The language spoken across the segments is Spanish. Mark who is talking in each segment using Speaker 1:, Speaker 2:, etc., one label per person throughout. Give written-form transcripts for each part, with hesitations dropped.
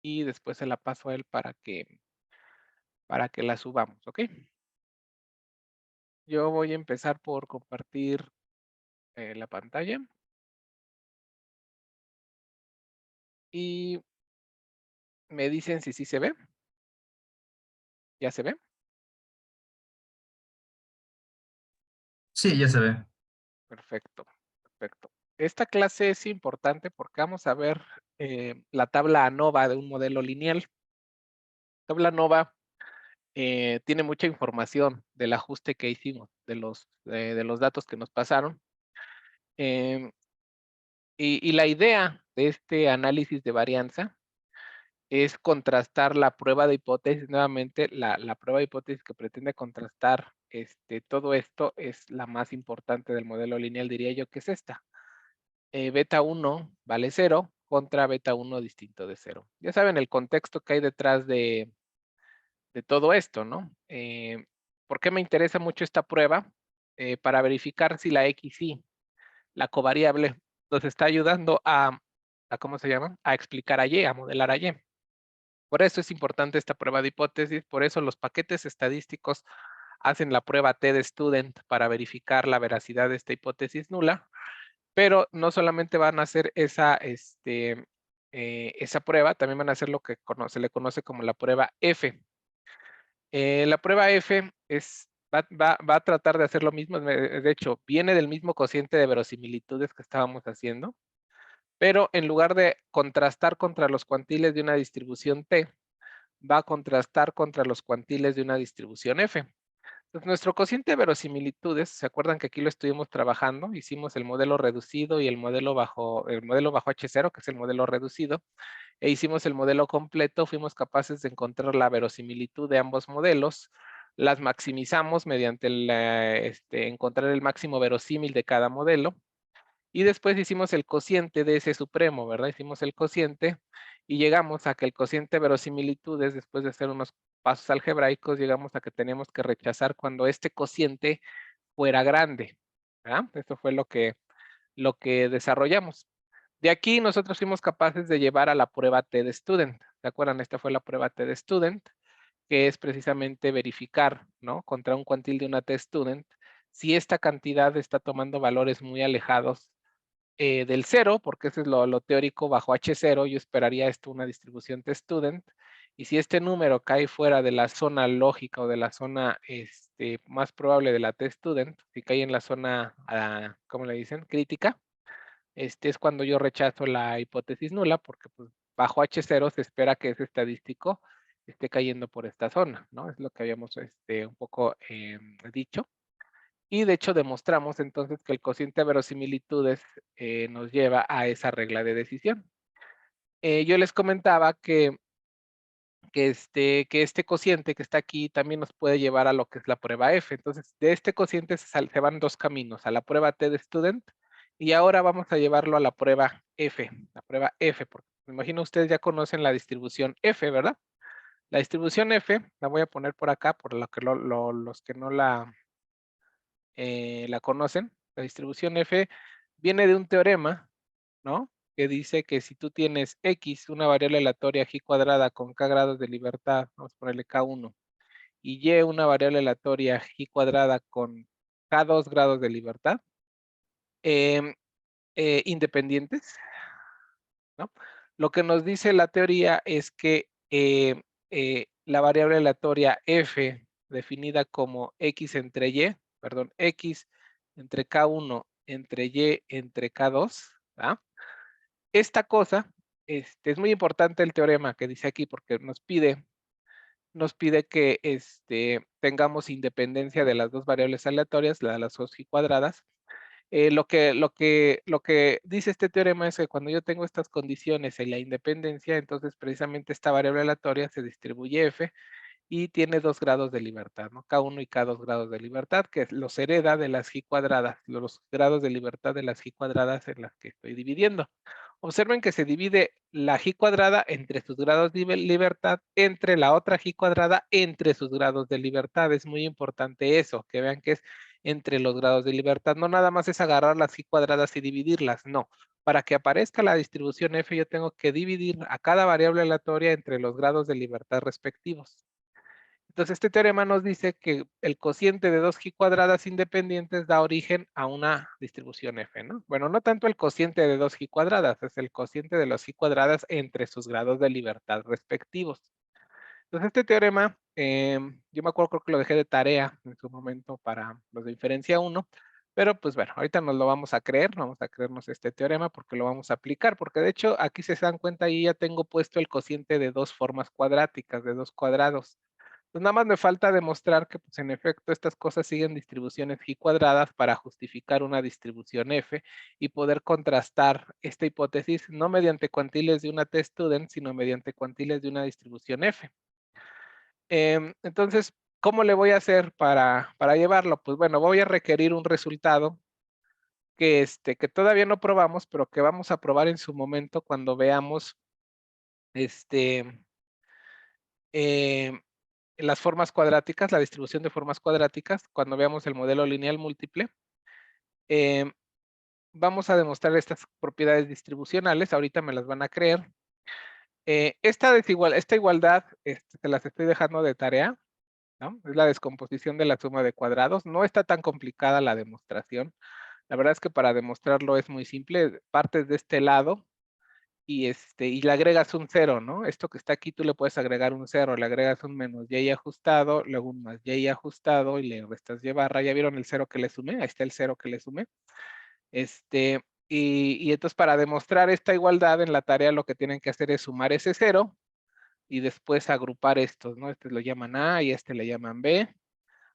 Speaker 1: y después se la paso a él para que la subamos, ¿ok? Yo voy a empezar por compartir la pantalla y me dicen si sí se ve. ¿Ya se ve?
Speaker 2: Sí, ya se ve.
Speaker 1: Perfecto, perfecto. Esta clase es importante porque vamos a ver la tabla ANOVA de un modelo lineal. Tabla ANOVA tiene mucha información del ajuste que hicimos, de los datos que nos pasaron. em, y la idea de este análisis de varianza es contrastar la prueba de hipótesis. Nuevamente, la prueba de hipótesis que pretende contrastar todo esto es la más importante del modelo lineal, diría yo, que es esta. Beta 1 vale 0 contra beta 1 distinto de 0. Ya saben el contexto que hay detrás de todo esto, ¿no? ¿Por qué me interesa mucho esta prueba? Para verificar si la XY, la covariable, nos está ayudando a ¿cómo se llama? A explicar a Y, a modelar a Y. Por eso es importante esta prueba de hipótesis, por eso los paquetes estadísticos hacen la prueba T-de-Student para verificar la veracidad de esta hipótesis nula, pero no solamente van a hacer esa prueba, también van a hacer lo que se le conoce como la prueba F. La prueba F va a tratar de hacer lo mismo, de hecho, viene del mismo cociente de verosimilitudes que estábamos haciendo, pero en lugar de contrastar contra los cuantiles de una distribución T, va a contrastar contra los cuantiles de una distribución F. Entonces, nuestro cociente de verosimilitudes, ¿se acuerdan que aquí lo estuvimos trabajando? Hicimos el modelo reducido y el modelo bajo H0, que es el modelo reducido, e hicimos el modelo completo. Fuimos capaces de encontrar la verosimilitud de ambos modelos, las maximizamos mediante encontrar el máximo verosímil de cada modelo, y después hicimos el cociente de ese supremo, ¿verdad? Hicimos el cociente y llegamos a que el cociente de verosimilitudes, después de hacer unos pasos algebraicos, llegamos a que teníamos que rechazar cuando este cociente fuera grande, ¿verdad? Eso fue lo que desarrollamos. De aquí nosotros fuimos capaces de llevar a la prueba T-de-Student. ¿Se acuerdan? Esta fue la prueba T-de-Student, que es precisamente verificar, ¿no? Contra un cuantil de una T-Student, si esta cantidad está tomando valores muy alejados del 0, porque eso es lo teórico bajo H0. Yo esperaría esto una distribución T-Student, y si este número cae fuera de la zona lógica o de la zona más probable de la T-Student, si cae en la zona, ¿cómo le dicen? Crítica, es cuando yo rechazo la hipótesis nula, porque pues, bajo H0 se espera que ese estadístico esté cayendo por esta zona, ¿no? Es lo que habíamos un poco dicho. Y de hecho demostramos entonces que el cociente de verosimilitudes nos lleva a esa regla de decisión. Yo les comentaba que este cociente que está aquí también nos puede llevar a lo que es la prueba F. Entonces, de este cociente se van dos caminos, a la prueba T-de-Student, y ahora vamos a llevarlo a la prueba F, porque me imagino ustedes ya conocen la distribución F, ¿verdad? La distribución F, la voy a poner por acá, por lo que los que no la conocen. La distribución F viene de un teorema, ¿no? Que dice que si tú tienes X, una variable aleatoria G cuadrada con K grados de libertad, vamos a ponerle K1, y Y, una variable aleatoria G cuadrada con K2 grados de libertad, em, independientes, ¿no? Lo que nos dice la teoría es que la variable aleatoria F, definida como X entre Y, perdón, X entre K1 entre Y entre K2, ¿ah? Esta cosa, es muy importante el teorema que dice aquí, porque nos pide que tengamos independencia de las dos variables aleatorias, la de las dos y cuadradas. Lo que dice este teorema es que cuando yo tengo estas condiciones en la independencia, entonces precisamente esta variable aleatoria se distribuye F y tiene 2 grados de libertad, ¿no? K1 y K2 grados de libertad, que los hereda de las G cuadradas, los grados de libertad de las G cuadradas en las que estoy dividiendo. Observen que se divide la G cuadrada entre sus grados de libertad, entre la otra G cuadrada, entre sus grados de libertad. Es muy importante eso, que vean que es entre los grados de libertad. No nada más es agarrar las G cuadradas y dividirlas, no. para que aparezca la distribución F, yo tengo que dividir a cada variable aleatoria entre los grados de libertad respectivos. Entonces, este teorema nos dice que el cociente de dos g cuadradas independientes da origen a una distribución F, ¿no? Bueno, no tanto el cociente de dos g cuadradas, es el cociente de las g cuadradas entre sus grados de libertad respectivos. Entonces, este teorema, yo me acuerdo, creo que lo dejé de tarea en su momento para los de inferencia 1, pero pues bueno, ahorita nos lo vamos a creer, vamos a creernos este teorema porque lo vamos a aplicar, porque de hecho aquí si se dan cuenta, ahí ya tengo puesto el cociente de dos formas cuadráticas, de dos cuadrados. Pues nada más me falta demostrar que, pues en efecto, estas cosas siguen distribuciones g cuadradas para justificar una distribución f y poder contrastar esta hipótesis no mediante cuantiles de una t-student, sino mediante cuantiles de una distribución f. Entonces, ¿cómo le voy a hacer para llevarlo? Pues bueno, voy a requerir un resultado que todavía no probamos, pero que vamos a probar en su momento cuando veamos em, las formas cuadráticas, la distribución de formas cuadráticas, cuando veamos el modelo lineal múltiple. Em, vamos a demostrar estas propiedades distribucionales, ahorita me las van a creer. Esta igualdad se las estoy dejando de tarea, ¿no? Es la descomposición de la suma de cuadrados. No está tan complicada la demostración. La verdad es que para demostrarlo es muy simple. Partes de este lado y le agregas un 0, ¿no? Esto que está aquí tú le puedes agregar un 0, le agregas un menos y ajustado, luego un más y ajustado y le restas y barra. ¿Ya vieron el 0 que le sumé? Ahí está el 0 que le sumé. Y entonces para demostrar esta igualdad en la tarea lo que tienen que hacer es sumar ese 0 y después agrupar estos, ¿no? Este lo llaman A y este le llaman B.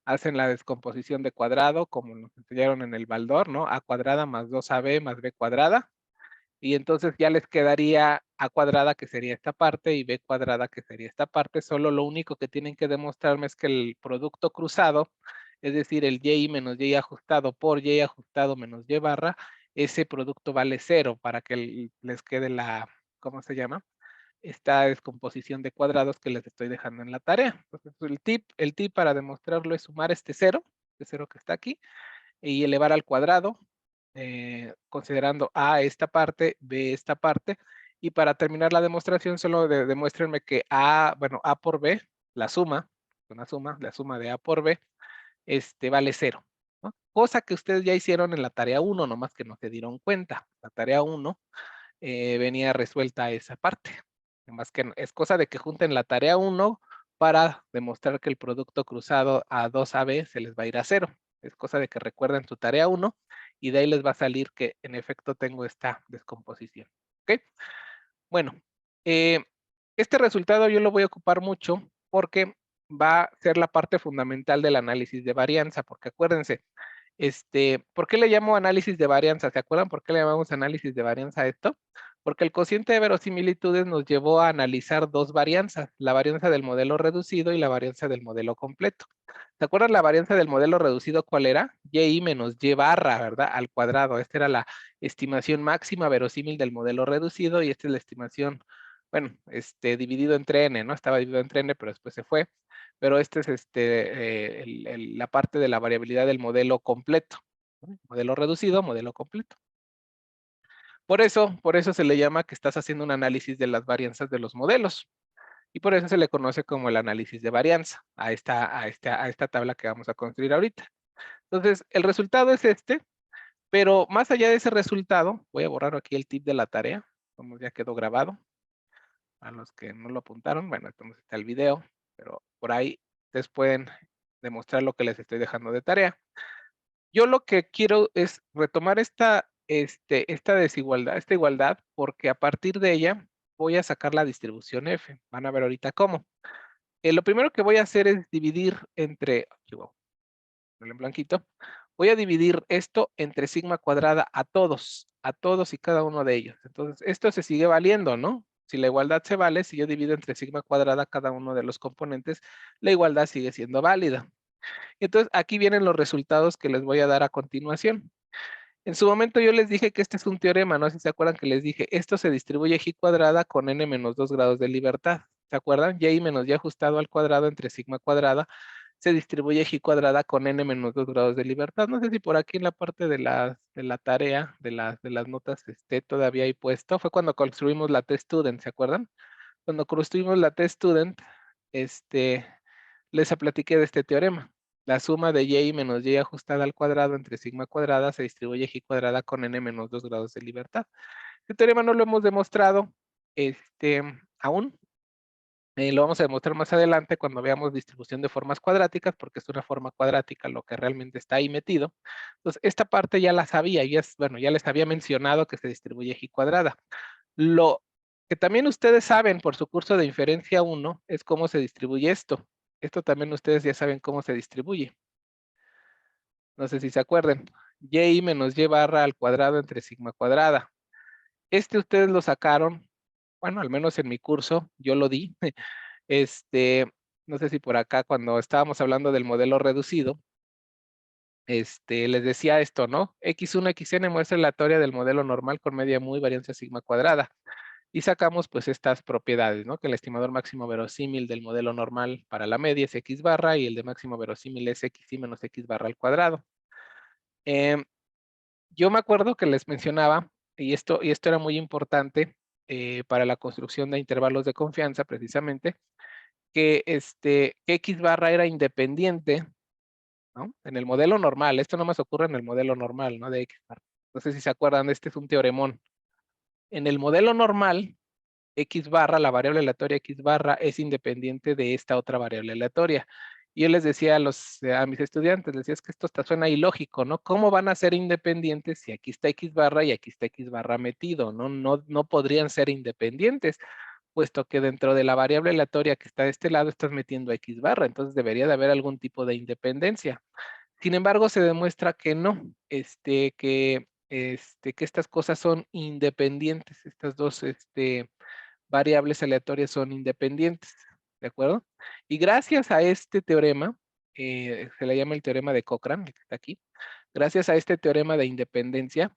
Speaker 1: Hacen la descomposición de cuadrado como nos enseñaron en el Baldor, ¿no? A cuadrada más 2AB más B cuadrada. Y entonces ya les quedaría A cuadrada, que sería esta parte, y B cuadrada, que sería esta parte. Solo lo único que tienen que demostrarme es que el producto cruzado, es decir, el Y menos Y ajustado por Y ajustado menos Y barra, ese producto vale 0 para que les quede la, ¿cómo se llama? Esta descomposición de cuadrados que les estoy dejando en la tarea. Entonces, el tip para demostrarlo es sumar este 0 que está aquí, y elevar al cuadrado, considerando A esta parte, B esta parte, y para terminar la demostración solo demuéstrenme que A por B, la suma de A por B, vale 0, ¿no? Cosa que ustedes ya hicieron en la tarea 1, nomás que no se dieron cuenta. La tarea 1 venía resuelta esa parte. Nomás que es cosa de que junten la tarea 1 para demostrar que el producto cruzado a 2AB se les va a ir a 0. Es cosa de que recuerden su tarea 1 y de ahí les va a salir que en efecto tengo esta descomposición. ¿Ok? Bueno, este resultado yo lo voy a ocupar mucho porque va a ser la parte fundamental del análisis de varianza, porque acuérdense, ¿por qué le llamo análisis de varianza? ¿Se acuerdan por qué le llamamos análisis de varianza a esto? Porque el cociente de verosimilitudes nos llevó a analizar dos varianzas, la varianza del modelo reducido y la varianza del modelo completo. ¿Se acuerdan la varianza del modelo reducido cuál era? Y menos Y barra, ¿verdad? Al cuadrado. Esta era la estimación máxima verosímil del modelo reducido y esta es la estimación, bueno, dividido entre n, ¿no? Estaba dividido entre n, pero después se fue. Pero este es la parte de la variabilidad del modelo completo, ¿no? Modelo reducido, modelo completo. Por eso se le llama que estás haciendo un análisis de las varianzas de los modelos. Y por eso se le conoce como el análisis de varianza a esta tabla que vamos a construir ahorita. Entonces, el resultado es pero más allá de ese resultado, voy a borrar aquí el tip de la tarea, como ya quedó grabado. A los que no lo apuntaron, bueno, entonces está el video, pero por ahí ustedes pueden demostrar lo que les estoy dejando de tarea. Yo lo que quiero es retomar esta desigualdad, esta igualdad, porque a partir de ella voy a sacar la distribución F. Van a ver ahorita cómo. Lo primero que voy a hacer es dividir entre, en blanquito, voy a dividir esto entre sigma cuadrada a todos y cada uno de ellos. Entonces, esto se sigue valiendo, ¿no? Si la igualdad se vale, si yo divido entre sigma cuadrada cada uno de los componentes, la igualdad sigue siendo válida. Entonces, aquí vienen los resultados que les voy a dar a continuación. En su momento yo les dije que este es un teorema, no sé si se acuerdan que les dije, esto se distribuye g cuadrada con n-2 grados de libertad. ¿Se acuerdan? Y menos y ajustado al cuadrado entre sigma cuadrada se distribuye G cuadrada con n menos 2 grados de libertad. No sé si por aquí en la parte de la tarea, de las notas, esté todavía ahí puesto. Fue cuando construimos la test-student, ¿se acuerdan? Cuando construimos la test-student, les platiqué de este teorema. La suma de y menos y ajustada al cuadrado entre sigma cuadrada se distribuye G cuadrada con n menos 2 grados de libertad. Este teorema no lo hemos demostrado aún. Lo vamos a demostrar más adelante cuando veamos distribución de formas cuadráticas, porque es una forma cuadrática lo que realmente está ahí metido. Entonces, esta parte ya la sabía, bueno, ya les había mencionado que se distribuye G cuadrada. Lo que también ustedes saben por su curso de inferencia 1 es cómo se distribuye esto. Esto también ustedes ya saben cómo se distribuye. No sé si se acuerdan. Y menos y barra al cuadrado entre sigma cuadrada. Ustedes lo sacaron, bueno, al menos en mi curso, yo lo di. No sé si por acá cuando estábamos hablando del modelo reducido, les decía esto, ¿no? X1, Xn muestra la teoría del modelo normal con media mu y varianza sigma cuadrada. Y sacamos pues estas propiedades, ¿no? Que el estimador máximo verosímil del modelo normal para la media es X barra y el de máximo verosímil es XY menos X barra al cuadrado. Yo me acuerdo que les mencionaba, y esto era muy importante para la construcción de intervalos de confianza precisamente, que X barra era independiente, ¿no? En el modelo normal, esto no más ocurre en el modelo normal, ¿no? De X barra. No sé si se acuerdan, este es un teoremón. En el modelo normal, X barra, la variable aleatoria X barra, es independiente de esta otra variable aleatoria. Y yo les decía a mis estudiantes, les decía, es que esto suena ilógico, ¿no? ¿Cómo van a ser independientes si aquí está X barra y aquí está X barra metido? No podrían ser independientes, puesto que dentro de la variable aleatoria que está de este lado estás metiendo X barra, entonces debería de haber algún tipo de independencia. Sin embargo, se demuestra que no, que estas cosas son independientes, estas dos, variables aleatorias son independientes, ¿de acuerdo? Y gracias a este teorema, se le llama el teorema de Cochrane, el que está aquí, gracias a este teorema de independencia,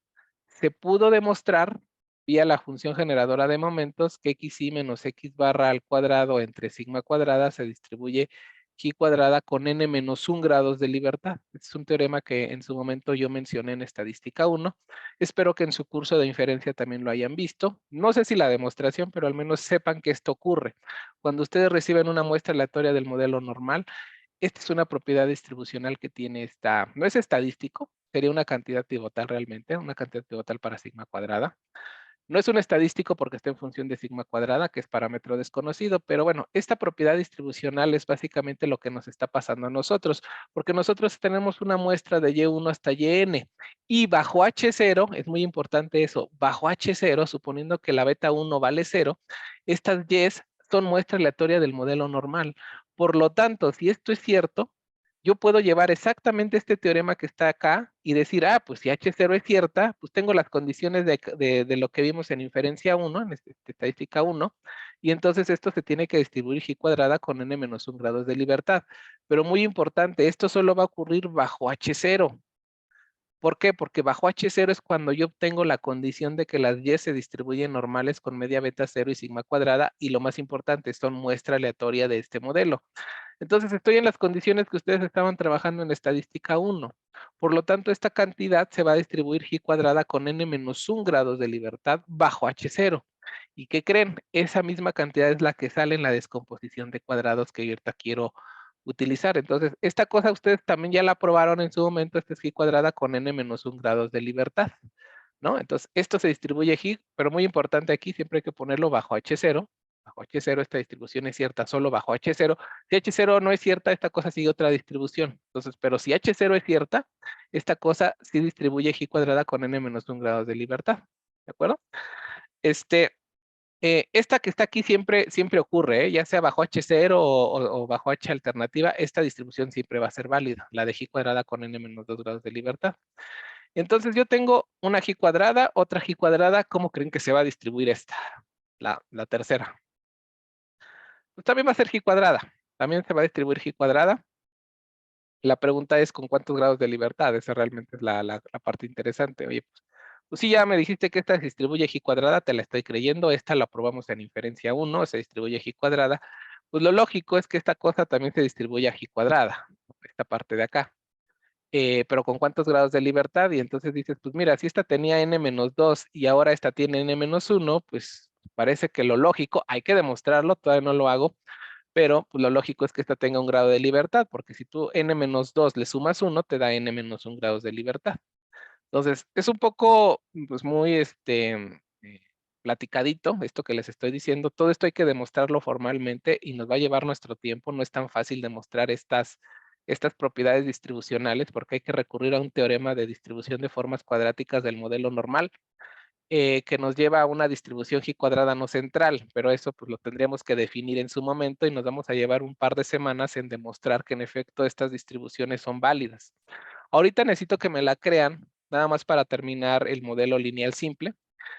Speaker 1: se pudo demostrar vía la función generadora de momentos que xy menos x barra al cuadrado entre sigma cuadrada se distribuye G cuadrada con n menos 1 grados de libertad. Es un teorema que en su momento yo mencioné en estadística 1. Espero que en su curso de inferencia también lo hayan visto. No sé si la demostración, pero al menos sepan que esto ocurre. Cuando ustedes reciben una muestra aleatoria del modelo normal, esta es una propiedad distribucional que tiene no es estadístico, sería una cantidad pivotal realmente, una cantidad pivotal para sigma cuadrada. No es un estadístico porque está en función de sigma cuadrada, que es parámetro desconocido, pero bueno, esta propiedad distribucional es básicamente lo que nos está pasando a nosotros, porque nosotros tenemos una muestra de Y1 hasta Yn, y bajo H0, es muy importante eso, bajo H0, suponiendo que la beta 1 vale 0, estas Ys son muestra aleatoria del modelo normal. Por lo tanto, si esto es cierto, yo puedo llevar exactamente este teorema que está acá y decir, pues si H0 es cierta, pues tengo las condiciones de lo que vimos en inferencia 1, en estadística 1, y entonces esto se tiene que distribuir G cuadrada con n menos 1 grados de libertad. Pero muy importante, esto solo va a ocurrir bajo H0. ¿Por qué? Porque bajo H0 es cuando yo obtengo la condición de que las Y se distribuyen normales con media beta 0 y sigma cuadrada, y lo más importante, son muestra aleatoria de este modelo. Entonces estoy en las condiciones que ustedes estaban trabajando en estadística 1. Por lo tanto, esta cantidad se va a distribuir G cuadrada con n menos 1 grados de libertad bajo H0. ¿Y qué creen? Esa misma cantidad es la que sale en la descomposición de cuadrados que ahorita quiero utilizar. Entonces, esta cosa ustedes también ya la probaron en su momento, esta es G cuadrada con n menos 1 grados de libertad, ¿no? Entonces, esto se distribuye G, pero muy importante aquí, siempre hay que ponerlo bajo H0. Bajo H0 esta distribución es cierta solo bajo H0. Si H0 no es cierta, esta cosa sigue otra distribución. Entonces, pero si H0 es cierta, esta cosa sí distribuye G cuadrada con n menos 1 grados de libertad. ¿De acuerdo? Esta que está aquí siempre ocurre, ya sea bajo H0 o bajo H alternativa, esta distribución siempre va a ser válida, la de G cuadrada con n menos 2 grados de libertad. Entonces yo tengo una G cuadrada, otra G cuadrada, ¿cómo creen que se va a distribuir esta? La tercera. Pues también va a ser G cuadrada, también se va a distribuir G cuadrada. La pregunta es ¿con cuántos grados de libertad? Esa realmente es la parte interesante. Oye, pues sí, ya me dijiste que esta se distribuye G cuadrada, te la estoy creyendo, esta la probamos en inferencia 1, se distribuye G cuadrada. Pues lo lógico es que esta cosa también se distribuye a G cuadrada, esta parte de acá. Pero ¿con cuántos grados de libertad? Y entonces dices, pues mira, si esta tenía n-2 y ahora esta tiene n-1, pues parece que lo lógico, hay que demostrarlo, todavía no lo hago, pero pues lo lógico es que esta tenga un grado de libertad, porque si tú n-2 le sumas 1, te da n-1 grados de libertad. Entonces, es un poco, pues muy, platicadito esto que les estoy diciendo. Todo esto hay que demostrarlo formalmente y nos va a llevar nuestro tiempo. No es tan fácil demostrar estas propiedades distribucionales porque hay que recurrir a un teorema de distribución de formas cuadráticas del modelo normal que nos lleva a una distribución G cuadrada no central, pero eso pues lo tendríamos que definir en su momento y nos vamos a llevar un par de semanas en demostrar que en efecto estas distribuciones son válidas. Ahorita necesito que me la crean, nada más para terminar el modelo lineal simple.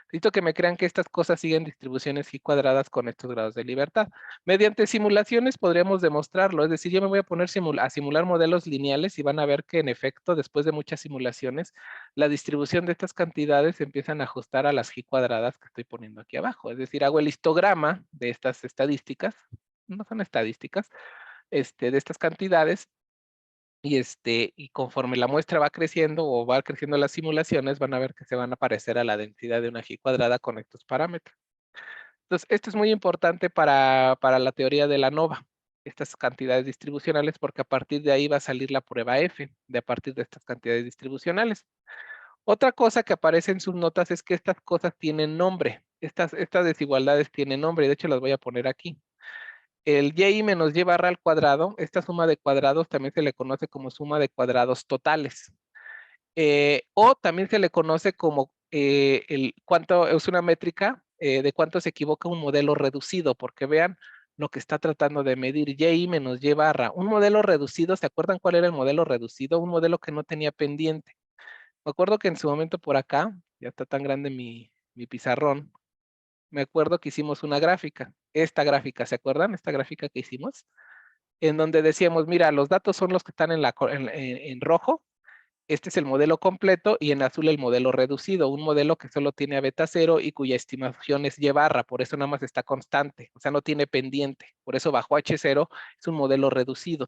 Speaker 1: Necesito que me crean que estas cosas siguen distribuciones G cuadradas con estos grados de libertad. Mediante simulaciones podríamos demostrarlo, es decir, yo me voy a poner a simular modelos lineales y van a ver que en efecto, después de muchas simulaciones, la distribución de estas cantidades empiezan a ajustar a las G cuadradas que estoy poniendo aquí abajo. Es decir, hago el histograma de estas estadísticas, no son estadísticas, de estas cantidades, y conforme la muestra va creciendo o va creciendo las simulaciones, van a ver que se van a parecer a la densidad de una G cuadrada con estos parámetros. Entonces, esto es muy importante para la teoría de la ANOVA, estas cantidades distribucionales, porque a partir de ahí va a salir la prueba F, de a partir de estas cantidades distribucionales. Otra cosa que aparece en sus notas es que estas cosas tienen nombre, estas desigualdades tienen nombre, y de hecho las voy a poner aquí. El y menos y barra al cuadrado, esta suma de cuadrados también se le conoce como suma de cuadrados totales. O también se le conoce como cuánto es una métrica de cuánto se equivoca un modelo reducido, porque vean lo que está tratando de medir y menos y barra. Un modelo reducido, ¿se acuerdan cuál era el modelo reducido? Un modelo que no tenía pendiente. Me acuerdo que en su momento por acá, ya está tan grande mi pizarrón, me acuerdo que hicimos una gráfica. Esta gráfica, ¿se acuerdan? Esta gráfica que hicimos, en donde decíamos, mira, los datos son los que están en rojo, este es el modelo completo y en azul el modelo reducido, un modelo que solo tiene a beta 0 y cuya estimación es y barra, por eso nada más está constante, o sea, no tiene pendiente, por eso bajo H0 es un modelo reducido.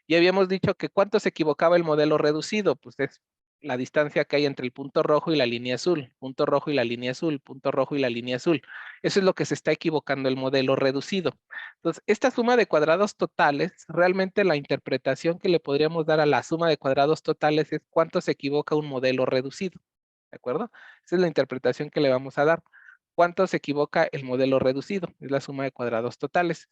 Speaker 1: Y habíamos dicho que ¿cuánto se equivocaba el modelo reducido? Pues es la distancia que hay entre el punto rojo y la línea azul, punto rojo y la línea azul, punto rojo y la línea azul. Eso es lo que se está equivocando el modelo reducido. Entonces, esta suma de cuadrados totales, realmente la interpretación que le podríamos dar a la suma de cuadrados totales es cuánto se equivoca un modelo reducido. ¿De acuerdo? Esa es la interpretación que le vamos a dar. ¿Cuánto se equivoca el modelo reducido? Es la suma de cuadrados totales.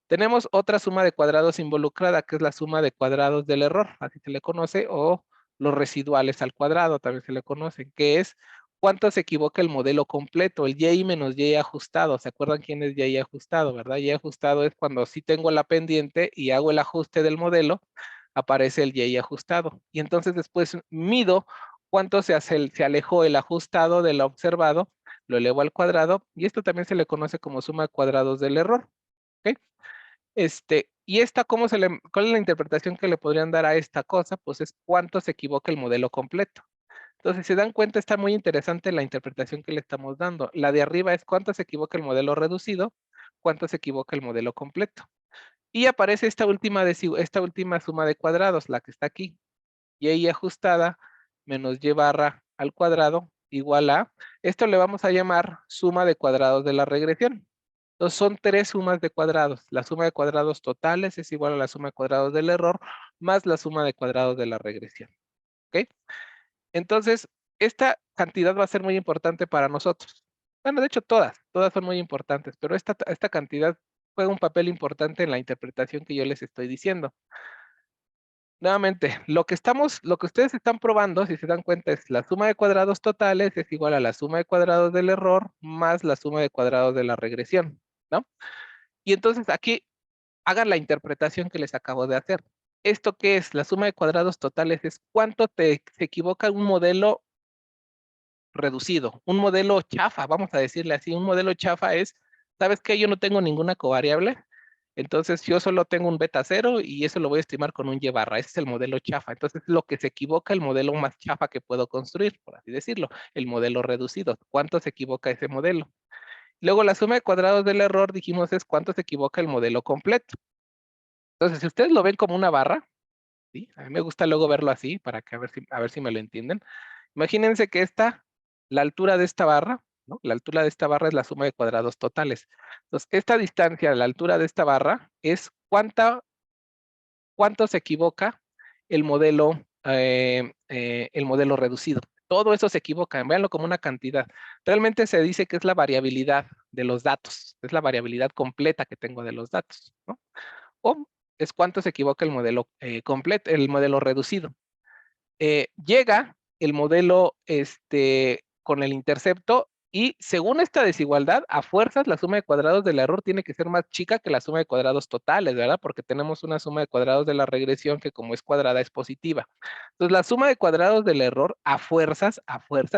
Speaker 1: Tenemos otra suma de cuadrados involucrada, que es la suma de cuadrados del error, así se le conoce, o los residuales al cuadrado, también se le conoce, que es cuánto se equivoca el modelo completo, el y menos y ajustado. ¿Se acuerdan quién es y ajustado, verdad? Y ajustado es cuando sí tengo la pendiente y hago el ajuste del modelo, aparece el y ajustado. Y entonces después mido cuánto se alejó el ajustado del observado, lo elevo al cuadrado, y esto también se le conoce como suma de cuadrados del error. ¿Ok? Y esta, ¿cuál es la interpretación que le podrían dar a esta cosa? Pues es cuánto se equivoca el modelo completo. Entonces, si se dan cuenta, está muy interesante la interpretación que le estamos dando. La de arriba es cuánto se equivoca el modelo reducido, cuánto se equivoca el modelo completo. Y aparece esta última suma de cuadrados, la que está aquí. Y ajustada menos y barra al cuadrado igual a, esto le vamos a llamar suma de cuadrados de la regresión. Entonces son tres sumas de cuadrados. La suma de cuadrados totales es igual a la suma de cuadrados del error más la suma de cuadrados de la regresión. ¿Ok? Entonces, esta cantidad va a ser muy importante para nosotros. Bueno, de hecho todas son muy importantes, pero esta cantidad juega un papel importante en la interpretación que yo les estoy diciendo. Nuevamente, lo que ustedes están probando, si se dan cuenta, es la suma de cuadrados totales es igual a la suma de cuadrados del error más la suma de cuadrados de la regresión, ¿no? Y entonces aquí hagan la interpretación que les acabo de hacer. ¿Esto qué es? La suma de cuadrados totales es cuánto se equivoca un modelo reducido, un modelo chafa, vamos a decirle así. Un modelo chafa es, ¿sabes qué? Yo no tengo ninguna covariable, entonces yo solo tengo un beta 0 y eso lo voy a estimar con un y barra. Ese es el modelo chafa. Entonces lo que se equivoca, el modelo más chafa que puedo construir, por así decirlo, el modelo reducido. ¿Cuánto se equivoca ese modelo? Luego la suma de cuadrados del error, dijimos, es cuánto se equivoca el modelo completo. Entonces, si ustedes lo ven como una barra, ¿sí? A mí me gusta luego verlo así, para que a ver si me lo entienden. Imagínense que la altura de esta barra, ¿no? La altura de esta barra es la suma de cuadrados totales. Entonces, esta distancia, la altura de esta barra, es cuánto se equivoca el modelo reducido. Todo eso se equivoca, véanlo como una cantidad. Realmente se dice que es la variabilidad de los datos, es la variabilidad completa que tengo de los datos, ¿no? O es cuánto se equivoca el modelo completo, el modelo reducido. Llega el modelo con el intercepto y según esta desigualdad, a fuerzas la suma de cuadrados del error tiene que ser más chica que la suma de cuadrados totales, ¿verdad? Porque tenemos una suma de cuadrados de la regresión que como es cuadrada es positiva. Entonces la suma de cuadrados del error a fuerzas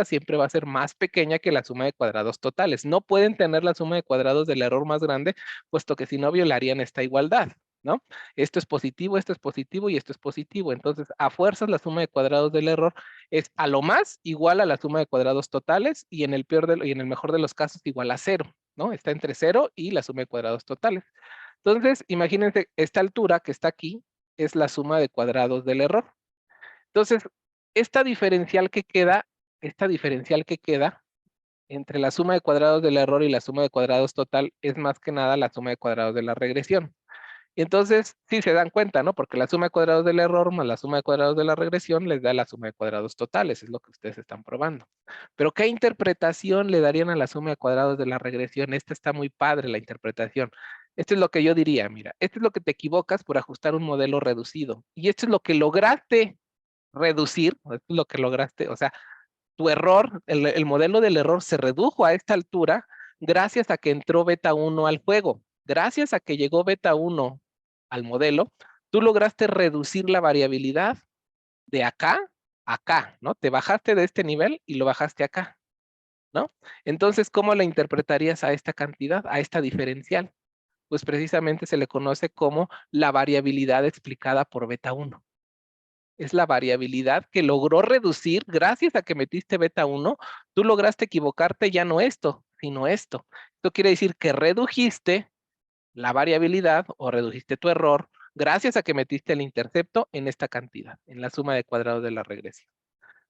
Speaker 1: siempre va a ser más pequeña que la suma de cuadrados totales. No pueden tener la suma de cuadrados del error más grande, puesto que si no violarían esta igualdad, ¿no? Esto es positivo y esto es positivo. Entonces, a fuerzas la suma de cuadrados del error es a lo más igual a la suma de cuadrados totales y en el y en el mejor de los casos igual a cero, ¿no? Está entre cero y la suma de cuadrados totales. Entonces, imagínense, esta altura que está aquí es la suma de cuadrados del error. Entonces, esta diferencial que queda entre la suma de cuadrados del error y la suma de cuadrados total es más que nada la suma de cuadrados de la regresión. Y entonces, sí se dan cuenta, ¿no? Porque la suma de cuadrados del error más la suma de cuadrados de la regresión les da la suma de cuadrados totales, es lo que ustedes están probando. Pero ¿qué interpretación le darían a la suma de cuadrados de la regresión? Esta está muy padre, la interpretación. Esto es lo que yo diría, mira, esto es lo que te equivocas por ajustar un modelo reducido. Y esto es lo que lograste reducir, esto es lo que lograste, o sea, tu error, el modelo del error se redujo a esta altura gracias a que entró beta 1 al juego. Gracias a que llegó beta 1 al modelo, tú lograste reducir la variabilidad de acá a acá, ¿no? Te bajaste de este nivel y lo bajaste acá, ¿no? Entonces, ¿cómo la interpretarías a esta cantidad, a esta diferencial? Pues precisamente se le conoce como la variabilidad explicada por beta 1. Es la variabilidad que logró reducir gracias a que metiste beta 1, tú lograste equivocarte ya no esto, sino esto. Esto quiere decir que redujiste la variabilidad o redujiste tu error gracias a que metiste el intercepto en esta cantidad, en la suma de cuadrados de la regresión.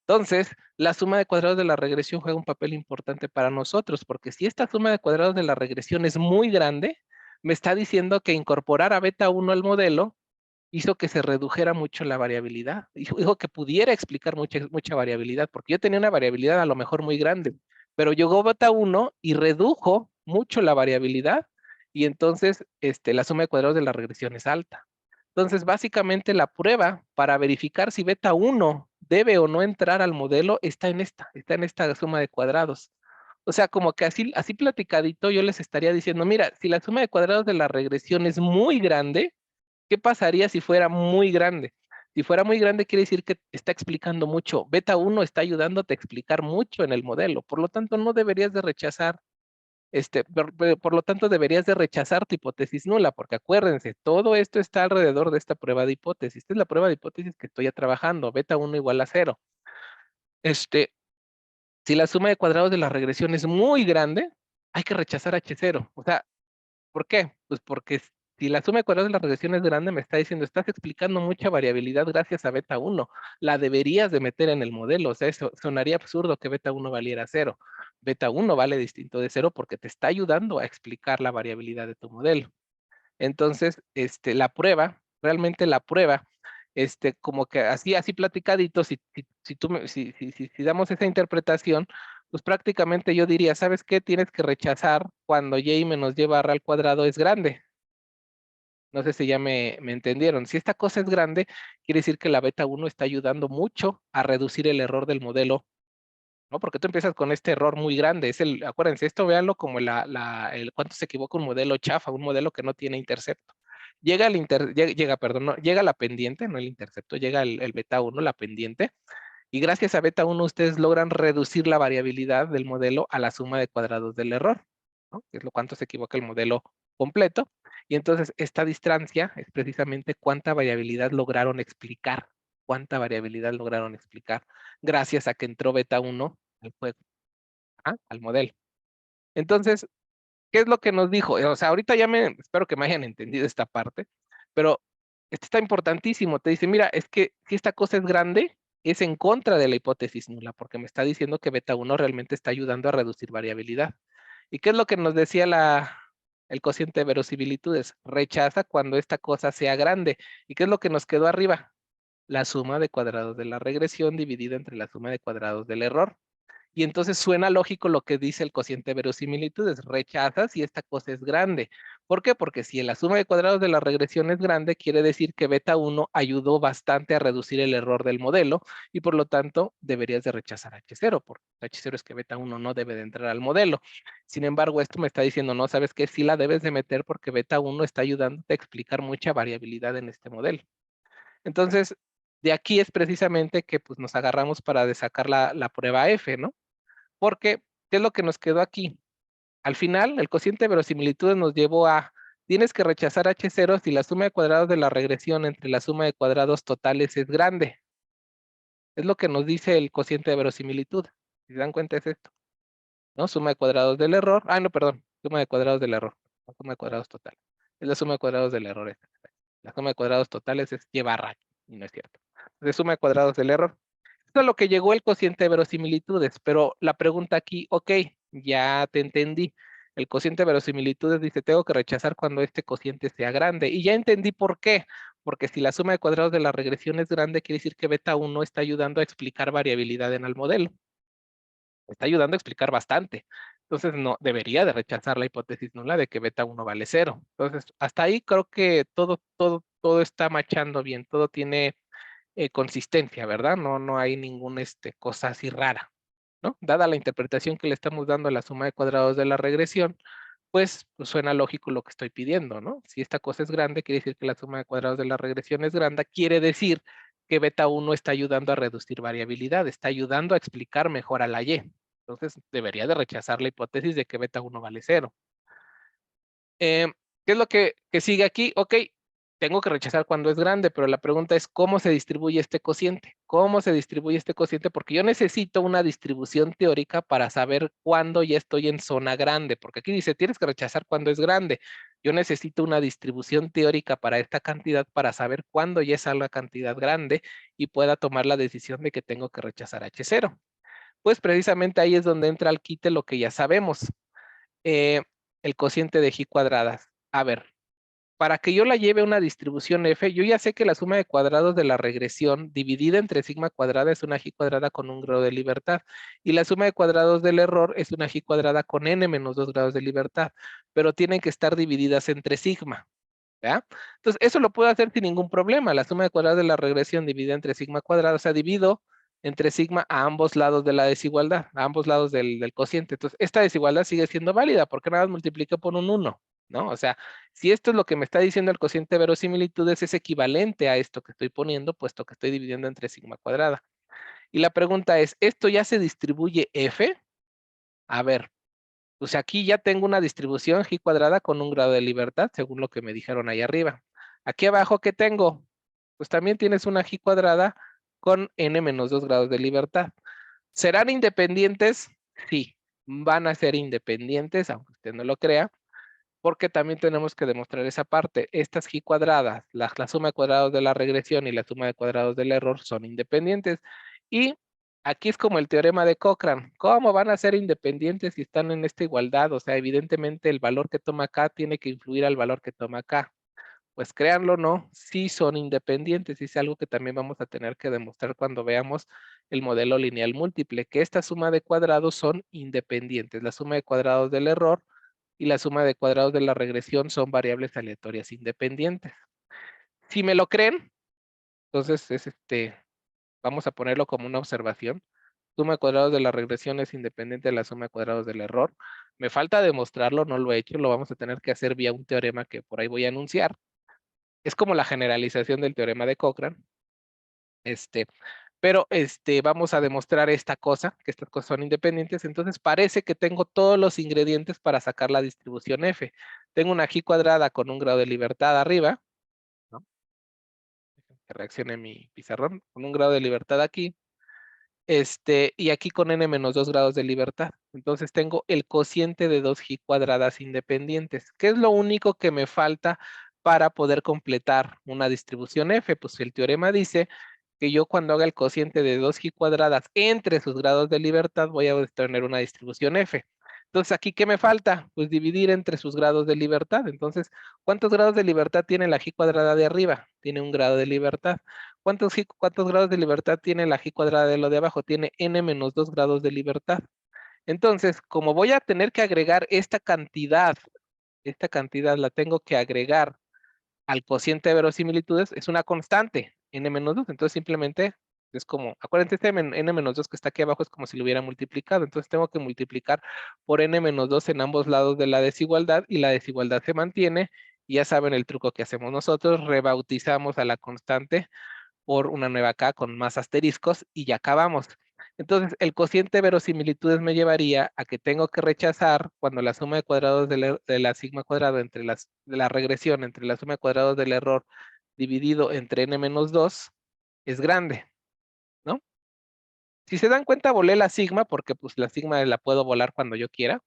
Speaker 1: Entonces, la suma de cuadrados de la regresión juega un papel importante para nosotros, porque si esta suma de cuadrados de la regresión es muy grande, me está diciendo que incorporar a beta 1 al modelo hizo que se redujera mucho la variabilidad, hizo que pudiera explicar mucha variabilidad, porque yo tenía una variabilidad a lo mejor muy grande, pero llegó beta 1 y redujo mucho la variabilidad y entonces la suma de cuadrados de la regresión es alta. Entonces, básicamente la prueba para verificar si beta 1 debe o no entrar al modelo está en esta suma de cuadrados. O sea, como que así platicadito yo les estaría diciendo, mira, si la suma de cuadrados de la regresión es muy grande, ¿qué pasaría si fuera muy grande? Si fuera muy grande, quiere decir que está explicando mucho. Beta 1 está ayudándote a explicar mucho en el modelo. Por lo tanto, no deberías de rechazar, por lo tanto, deberías de rechazar tu hipótesis nula, porque acuérdense, todo esto está alrededor de esta prueba de hipótesis. Esta es la prueba de hipótesis que estoy ya trabajando. Beta 1 igual a 0. Si la suma de cuadrados de la regresión es muy grande, hay que rechazar H0. O sea, ¿por qué? Pues porque si la suma de cuadrados de la regresión es grande, me está diciendo, estás explicando mucha variabilidad gracias a beta 1. La deberías de meter en el modelo. O sea, eso sonaría absurdo que beta 1 valiera 0. Beta 1 vale distinto de 0 porque te está ayudando a explicar la variabilidad de tu modelo. Entonces, la prueba, realmente la prueba, como que así platicadito, si damos esa interpretación, pues prácticamente yo diría, ¿sabes qué? Tienes que rechazar cuando y menos y barra al cuadrado es grande. No sé si ya me entendieron. Si esta cosa es grande, quiere decir que la beta 1 está ayudando mucho a reducir el error del modelo, ¿no? Porque tú empiezas con este error muy grande. Acuérdense, esto véanlo como el cuánto se equivoca un modelo chafa, un modelo que no tiene intercepto. Llega la pendiente, no el intercepto, llega el beta 1, la pendiente, y gracias a beta 1 ustedes logran reducir la variabilidad del modelo a la suma de cuadrados del error, ¿no? Que es lo cuánto se equivoca el modelo completo. Y entonces esta distancia es precisamente cuánta variabilidad lograron explicar, gracias a que entró beta 1 al juego, al modelo. Entonces, ¿qué es lo que nos dijo? O sea, ahorita espero que me hayan entendido esta parte, pero esto está importantísimo. Te dice, mira, es que si esta cosa es grande, es en contra de la hipótesis nula, porque me está diciendo que beta 1 realmente está ayudando a reducir variabilidad. ¿Y qué es lo que nos decía el cociente de verosimilitudes? Rechaza cuando esta cosa sea grande. ¿Y qué es lo que nos quedó arriba? La suma de cuadrados de la regresión dividida entre la suma de cuadrados del error. Y entonces suena lógico lo que dice el cociente de verosimilitudes. Rechaza si esta cosa es grande. ¿Por qué? Porque si la suma de cuadrados de la regresión es grande, quiere decir que beta 1 ayudó bastante a reducir el error del modelo y por lo tanto deberías de rechazar H0, porque H0 es que beta 1 no debe de entrar al modelo. Sin embargo, esto me está diciendo, no, ¿sabes qué? Sí la debes de meter porque beta 1 está ayudándote a explicar mucha variabilidad en este modelo. Entonces, de aquí es precisamente que pues, nos agarramos para sacar la prueba F, ¿no? Porque, ¿qué es lo que nos quedó aquí? Al final, el cociente de verosimilitudes nos llevó a, tienes que rechazar H0 si la suma de cuadrados de la regresión entre la suma de cuadrados totales es grande. Es lo que nos dice el cociente de verosimilitud. Si se dan cuenta es esto, ¿no? Suma de cuadrados del error. Ah, no, perdón. Suma de cuadrados del error. No, suma de cuadrados totales. Es la suma de cuadrados del error. La suma de cuadrados totales es y barra, y no es cierto. De suma de cuadrados del error. Esto es lo que llegó el cociente de verosimilitudes, pero la pregunta aquí, ok, ya te entendí. El cociente de verosimilitudes dice, tengo que rechazar cuando este cociente sea grande. Y ya entendí por qué. Porque si la suma de cuadrados de la regresión es grande, quiere decir que beta 1 está ayudando a explicar variabilidad en el modelo. Está ayudando a explicar bastante. Entonces, no, debería de rechazar la hipótesis nula de que beta 1 vale 0. Entonces, hasta ahí creo que todo está machando bien. Todo tiene consistencia, ¿verdad? No hay ninguna cosa así rara, ¿no? Dada la interpretación que le estamos dando a la suma de cuadrados de la regresión, pues suena lógico lo que estoy pidiendo, ¿no? Si esta cosa es grande, quiere decir que la suma de cuadrados de la regresión es grande, quiere decir que beta 1 está ayudando a reducir variabilidad, está ayudando a explicar mejor a la Y. Entonces, debería de rechazar la hipótesis de que beta 1 vale 0. ¿Qué es lo que sigue aquí? Ok, tengo que rechazar cuando es grande, pero la pregunta es cómo se distribuye este cociente. ¿Cómo se distribuye este cociente? Porque yo necesito una distribución teórica para saber cuándo ya estoy en zona grande, porque aquí dice, tienes que rechazar cuando es grande. Yo necesito una distribución teórica para esta cantidad para saber cuándo ya es la cantidad grande y pueda tomar la decisión de que tengo que rechazar H0. Pues precisamente ahí es donde entra al quite lo que ya sabemos. eh, el cociente de G cuadradas. A ver, para que yo la lleve a una distribución F, yo ya sé que la suma de cuadrados de la regresión dividida entre sigma cuadrada es una G cuadrada con un grado de libertad. Y la suma de cuadrados del error es una G cuadrada con n menos 2 grados de libertad. Pero tienen que estar divididas entre sigma. ¿Ya? Entonces, eso lo puedo hacer sin ningún problema. La suma de cuadrados de la regresión dividida entre sigma cuadrado, o sea, divido entre sigma a ambos lados de la desigualdad, a ambos lados del cociente. Entonces, esta desigualdad sigue siendo válida porque nada más multiplico por un 1, ¿no? O sea, si esto es lo que me está diciendo el cociente de verosimilitudes, es equivalente a esto que estoy poniendo, puesto que estoy dividiendo entre sigma cuadrada. Y la pregunta es, ¿esto ya se distribuye F? A ver, pues aquí ya tengo una distribución G cuadrada con un grado de libertad, según lo que me dijeron ahí arriba. Aquí abajo, ¿qué tengo? Pues también tienes una G cuadrada con n menos 2 grados de libertad. ¿Serán independientes? Sí, van a ser independientes, aunque usted no lo crea, porque también tenemos que demostrar esa parte. Estas G cuadradas, la suma de cuadrados de la regresión y la suma de cuadrados del error son independientes. Y aquí es como el teorema de Cochrane. ¿Cómo van a ser independientes si están en esta igualdad? O sea, evidentemente el valor que toma acá tiene que influir al valor que toma acá. Pues créanlo o no, sí son independientes y es algo que también vamos a tener que demostrar cuando veamos el modelo lineal múltiple, que esta suma de cuadrados son independientes. La suma de cuadrados del error y la suma de cuadrados de la regresión son variables aleatorias independientes. Si me lo creen, entonces vamos a ponerlo como una observación. Suma de cuadrados de la regresión es independiente de la suma de cuadrados del error. Me falta demostrarlo, no lo he hecho, lo vamos a tener que hacer vía un teorema que por ahí voy a anunciar. Es como la generalización del teorema de Cochrane. Pero vamos a demostrar esta cosa, que estas cosas son independientes, entonces parece que tengo todos los ingredientes para sacar la distribución F. Tengo una G cuadrada con un grado de libertad arriba, ¿no? Que reaccione mi pizarrón, con un grado de libertad aquí. Y aquí con n-2 grados de libertad. Entonces tengo el cociente de 2G cuadradas independientes. ¿Qué es lo único que me falta para poder completar una distribución F? Pues el teorema dice que yo cuando haga el cociente de 2G cuadradas entre sus grados de libertad voy a tener una distribución F. Entonces, ¿aquí qué me falta? Pues dividir entre sus grados de libertad. Entonces, ¿cuántos grados de libertad tiene la G cuadrada de arriba? Tiene un grado de libertad. ¿Cuántos grados de libertad tiene la G cuadrada de lo de abajo? Tiene n-2 grados de libertad. Entonces, como voy a tener que agregar esta cantidad la tengo que agregar al cociente de verosimilitudes, es una constante, n-2, entonces simplemente es como, acuérdense, este n-2 que está aquí abajo es como si lo hubiera multiplicado, entonces tengo que multiplicar por n-2 en ambos lados de la desigualdad y la desigualdad se mantiene, y ya saben el truco que hacemos nosotros, rebautizamos a la constante por una nueva K con más asteriscos y ya acabamos. Entonces, el cociente de verosimilitudes me llevaría a que tengo que rechazar cuando la suma de cuadrados de la sigma cuadrado entre de la regresión entre la suma de cuadrados del error dividido entre n-2 es grande, ¿no? Si se dan cuenta, volé la sigma porque pues la sigma la puedo volar cuando yo quiera.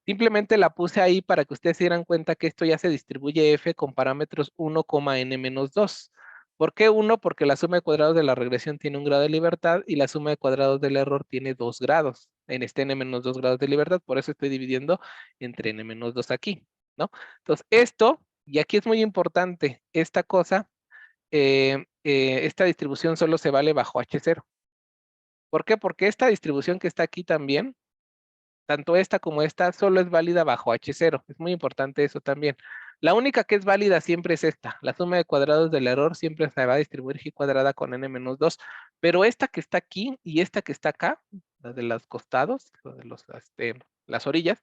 Speaker 1: Simplemente la puse ahí para que ustedes se dieran cuenta que esto ya se distribuye F con parámetros 1, n-2. ¿Por qué 1? Porque la suma de cuadrados de la regresión tiene un grado de libertad y la suma de cuadrados del error tiene 2 grados. En este n-2 grados de libertad, por eso estoy dividiendo entre n-2 aquí, ¿no? Entonces, esto, y aquí es muy importante, esta cosa, esta distribución solo se vale bajo H0. ¿Por qué? Porque esta distribución que está aquí también, tanto esta como esta, solo es válida bajo H0. Es muy importante eso también. La única que es válida siempre es esta. La suma de cuadrados del error siempre se va a distribuir G cuadrada con n-2. Pero esta que está aquí y esta que está acá, la de los costados, las orillas,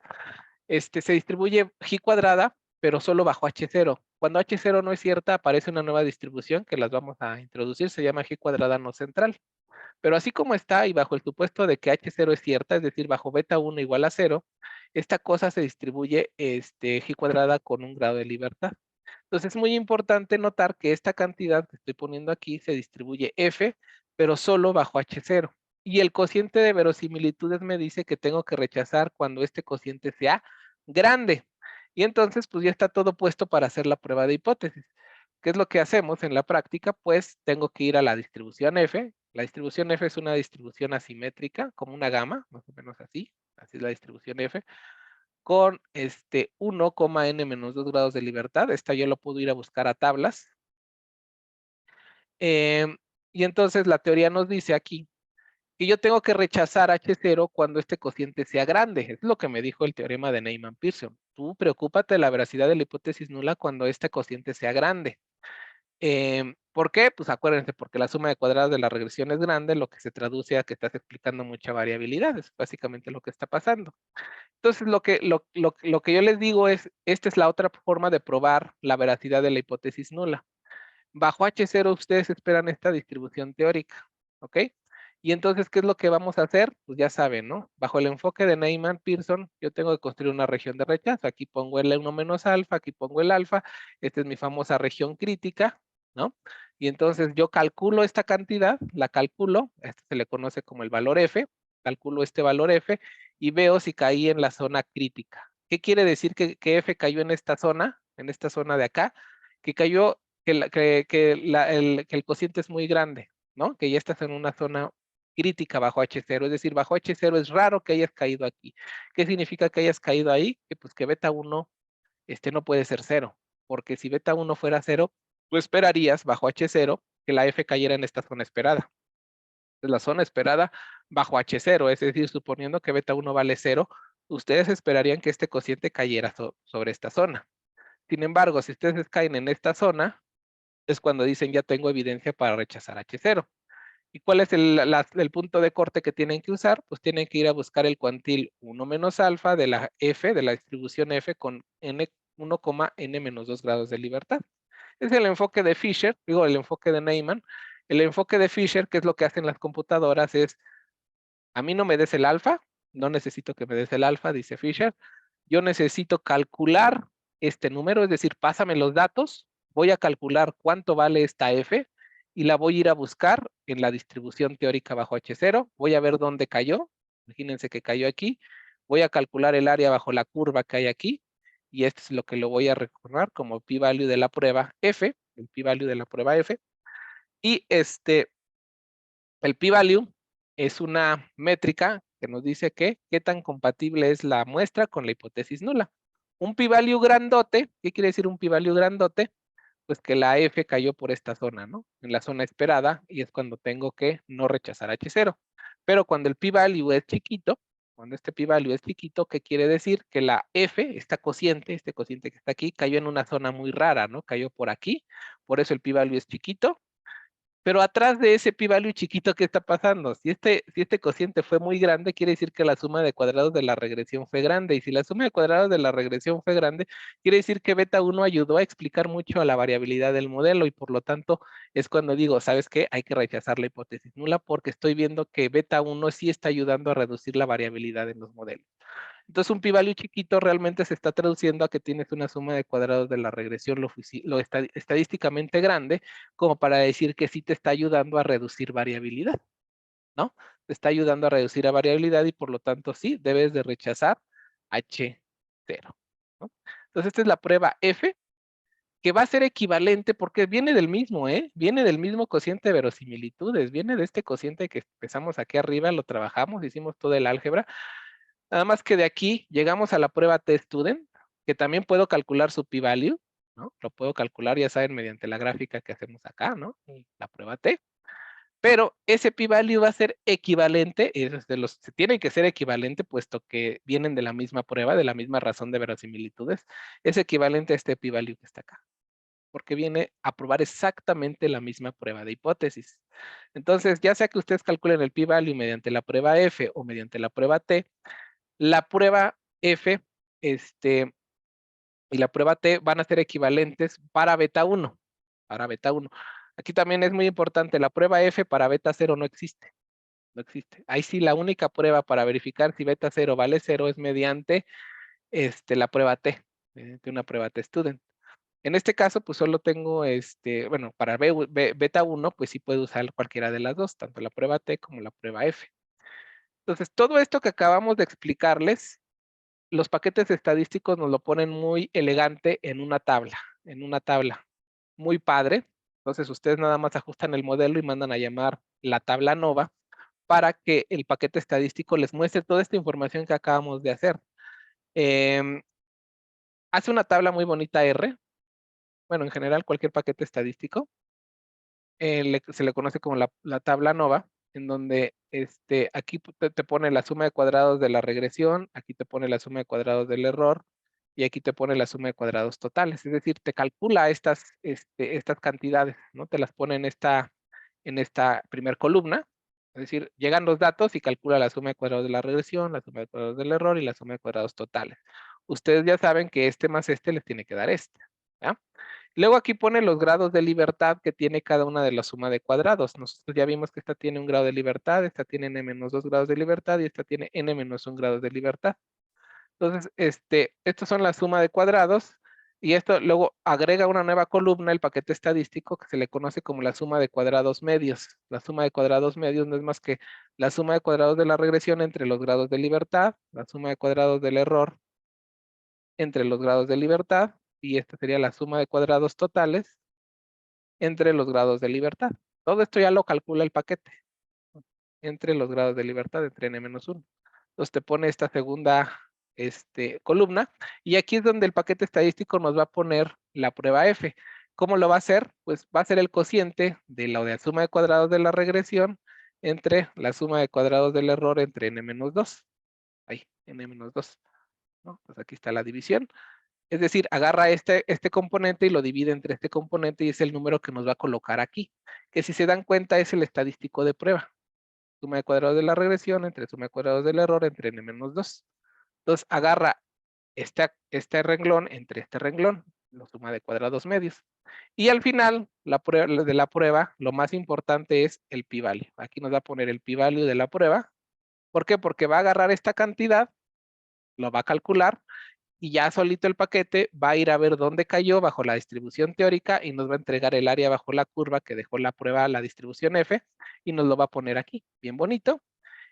Speaker 1: se distribuye G cuadrada, pero solo bajo H0. Cuando H0 no es cierta, aparece una nueva distribución que las vamos a introducir. Se llama G cuadrada no central. Pero así como está y bajo el supuesto de que H0 es cierta, es decir, bajo beta 1 igual a 0, esta cosa se distribuye G cuadrada con un grado de libertad. Entonces es muy importante notar que esta cantidad que estoy poniendo aquí se distribuye F, pero solo bajo H0. Y el cociente de verosimilitudes me dice que tengo que rechazar cuando este cociente sea grande. Y entonces pues ya está todo puesto para hacer la prueba de hipótesis. ¿Qué es lo que hacemos en la práctica? Pues tengo que ir a la distribución F. La distribución F es una distribución asimétrica, como una gama, más o menos así. Así es la distribución F. Con 1, n-2 grados de libertad. Esta yo lo puedo ir a buscar a tablas. Y entonces la teoría nos dice aquí que yo tengo que rechazar H0 cuando este cociente sea grande. Es lo que me dijo el teorema de Neyman-Pearson. Tú preocúpate de la veracidad de la hipótesis nula cuando este cociente sea grande. ¿Por qué? Pues acuérdense, porque la suma de cuadrados de la regresión es grande, lo que se traduce a que estás explicando mucha variabilidad, es básicamente lo que está pasando. Entonces, lo que yo les digo es, esta es la otra forma de probar la veracidad de la hipótesis nula. Bajo H0 ustedes esperan esta distribución teórica, ¿ok? Y entonces, ¿qué es lo que vamos a hacer? Pues ya saben, ¿no? Bajo el enfoque de Neyman-Pearson, yo tengo que construir una región de rechazo. Aquí pongo el 1 menos alfa, aquí pongo el alfa. Esta es mi famosa región crítica, ¿no? Y entonces yo calculo esta cantidad, la calculo, esto se le conoce como el valor F, calculo este valor F y veo si caí en la zona crítica. ¿Qué quiere decir que F cayó en esta zona de acá? Que cayó que el cociente es muy grande, ¿no? Que ya estás en una zona crítica bajo H0, es decir, bajo H0 es raro que hayas caído aquí. ¿Qué significa que hayas caído ahí? Que pues que beta 1 no puede ser 0, porque si beta 1 fuera 0, tú esperarías bajo H0 que la F cayera en esta zona esperada. Es la zona esperada bajo H0, es decir, suponiendo que beta 1 vale 0, ustedes esperarían que este cociente cayera sobre esta zona. Sin embargo, si ustedes caen en esta zona, es cuando dicen ya tengo evidencia para rechazar H0. ¿Y cuál es el punto de corte que tienen que usar? Pues tienen que ir a buscar el cuantil 1 menos alfa de la F, de la distribución F con n1, n-2 grados de libertad. Es el enfoque de Fisher, digo, el enfoque de Neyman. El enfoque de Fisher, que es lo que hacen las computadoras, es, a mí no me des el alfa, no necesito que me des el alfa, dice Fisher. Yo necesito calcular este número, es decir, pásame los datos, voy a calcular cuánto vale esta F, y la voy a ir a buscar en la distribución teórica bajo H0. Voy a ver dónde cayó. Imagínense que cayó aquí. Voy a calcular el área bajo la curva que hay aquí. Y esto es lo que lo voy a recordar como p-value de la prueba F. El p-value de la prueba F. Y el p-value es una métrica que nos dice que qué tan compatible es la muestra con la hipótesis nula. Un p-value grandote, ¿qué quiere decir un p-value grandote? Pues que la F cayó por esta zona, ¿no? En la zona esperada, y es cuando tengo que no rechazar H0. Pero cuando el p-value es chiquito, cuando este p-value es chiquito, ¿qué quiere decir? Que la F, este cociente que está aquí, cayó en una zona muy rara, ¿no? Cayó por aquí, por eso el p-value es chiquito. Pero atrás de ese p-value chiquito, ¿qué está pasando? Si este cociente fue muy grande, quiere decir que la suma de cuadrados de la regresión fue grande. Y si la suma de cuadrados de la regresión fue grande, quiere decir que beta 1 ayudó a explicar mucho a la variabilidad del modelo. Y por lo tanto, es cuando digo, ¿sabes qué? Hay que rechazar la hipótesis nula porque estoy viendo que beta 1 sí está ayudando a reducir la variabilidad en los modelos. Entonces, un p-value chiquito realmente se está traduciendo a que tienes una suma de cuadrados de la regresión estadísticamente grande, como para decir que sí te está ayudando a reducir variabilidad, ¿no? Te está ayudando a reducir la variabilidad y por lo tanto sí, debes de rechazar H0, ¿no? Entonces, esta es la prueba F, que va a ser equivalente porque viene del mismo, ¿eh? Viene del mismo cociente de verosimilitudes, viene de este cociente que empezamos aquí arriba, lo trabajamos, hicimos todo el álgebra. Nada más que de aquí llegamos a la prueba T-Student, que también puedo calcular su p-value, ¿no? Lo puedo calcular, ya saben, mediante la gráfica que hacemos acá, ¿no? La prueba T. Pero ese p-value va a ser equivalente, se tiene que ser equivalente, puesto que vienen de la misma prueba, de la misma razón de verosimilitudes, es equivalente a este p-value que está acá, porque viene a probar exactamente la misma prueba de hipótesis. Entonces, ya sea que ustedes calculen el p-value mediante la prueba F o mediante la prueba T, la prueba F y la prueba T van a ser equivalentes para beta 1. Para beta 1. Aquí también es muy importante, la prueba F para beta 0 no existe. No existe. Ahí sí la única prueba para verificar si beta 0 vale 0 es mediante la prueba T, mediante una prueba T-Student. En este caso, pues solo tengo, bueno, para beta 1, pues sí puedo usar cualquiera de las dos, tanto la prueba T como la prueba F. Entonces, todo esto que acabamos de explicarles, los paquetes estadísticos nos lo ponen muy elegante en una tabla muy padre. Entonces ustedes nada más ajustan el modelo y mandan a llamar la tabla NOVA para que el paquete estadístico les muestre toda esta información que acabamos de hacer. Hace una tabla muy bonita R. Bueno, en general cualquier paquete estadístico se le conoce como la tabla NOVA, en donde aquí te pone la suma de cuadrados de la regresión, aquí te pone la suma de cuadrados del error, y aquí te pone la suma de cuadrados totales. Es decir, te calcula estas cantidades, ¿no? Te las pone en esta primer columna. Es decir, llegan los datos y calcula la suma de cuadrados de la regresión, la suma de cuadrados del error y la suma de cuadrados totales. Ustedes ya saben que más les tiene que dar ¿ya? Luego aquí pone los grados de libertad que tiene cada una de las sumas de cuadrados. Nosotros ya vimos que esta tiene un grado de libertad, esta tiene n-2 grados de libertad y esta tiene n-1 grados de libertad. Entonces, estos son la suma de cuadrados y esto luego agrega una nueva columna, el paquete estadístico, que se le conoce como la suma de cuadrados medios. La suma de cuadrados medios no es más que la suma de cuadrados de la regresión entre los grados de libertad, la suma de cuadrados del error entre los grados de libertad, y esta sería la suma de cuadrados totales entre los grados de libertad. Todo esto ya lo calcula el paquete, entre los grados de libertad, entre n-1. Entonces te pone esta segunda columna, y aquí es donde el paquete estadístico nos va a poner la prueba F. ¿Cómo lo va a hacer? Pues va a ser el cociente de la suma de cuadrados de la regresión entre la suma de cuadrados del error entre n-2. Ahí, n-2. ¿No? Pues aquí está la división. Es decir, agarra este componente y lo divide entre este componente y es el número que nos va a colocar aquí. Que si se dan cuenta es el estadístico de prueba. Suma de cuadrados de la regresión entre suma de cuadrados del error entre n-2. Entonces agarra este renglón entre este renglón, la suma de cuadrados medios. Y al final de la prueba, lo más importante es el p-value. Aquí nos va a poner el p-value de la prueba. ¿Por qué? Porque va a agarrar esta cantidad, lo va a calcular, y ya solito el paquete va a ir a ver dónde cayó bajo la distribución teórica y nos va a entregar el área bajo la curva que dejó la prueba, la distribución F, y nos lo va a poner aquí, bien bonito.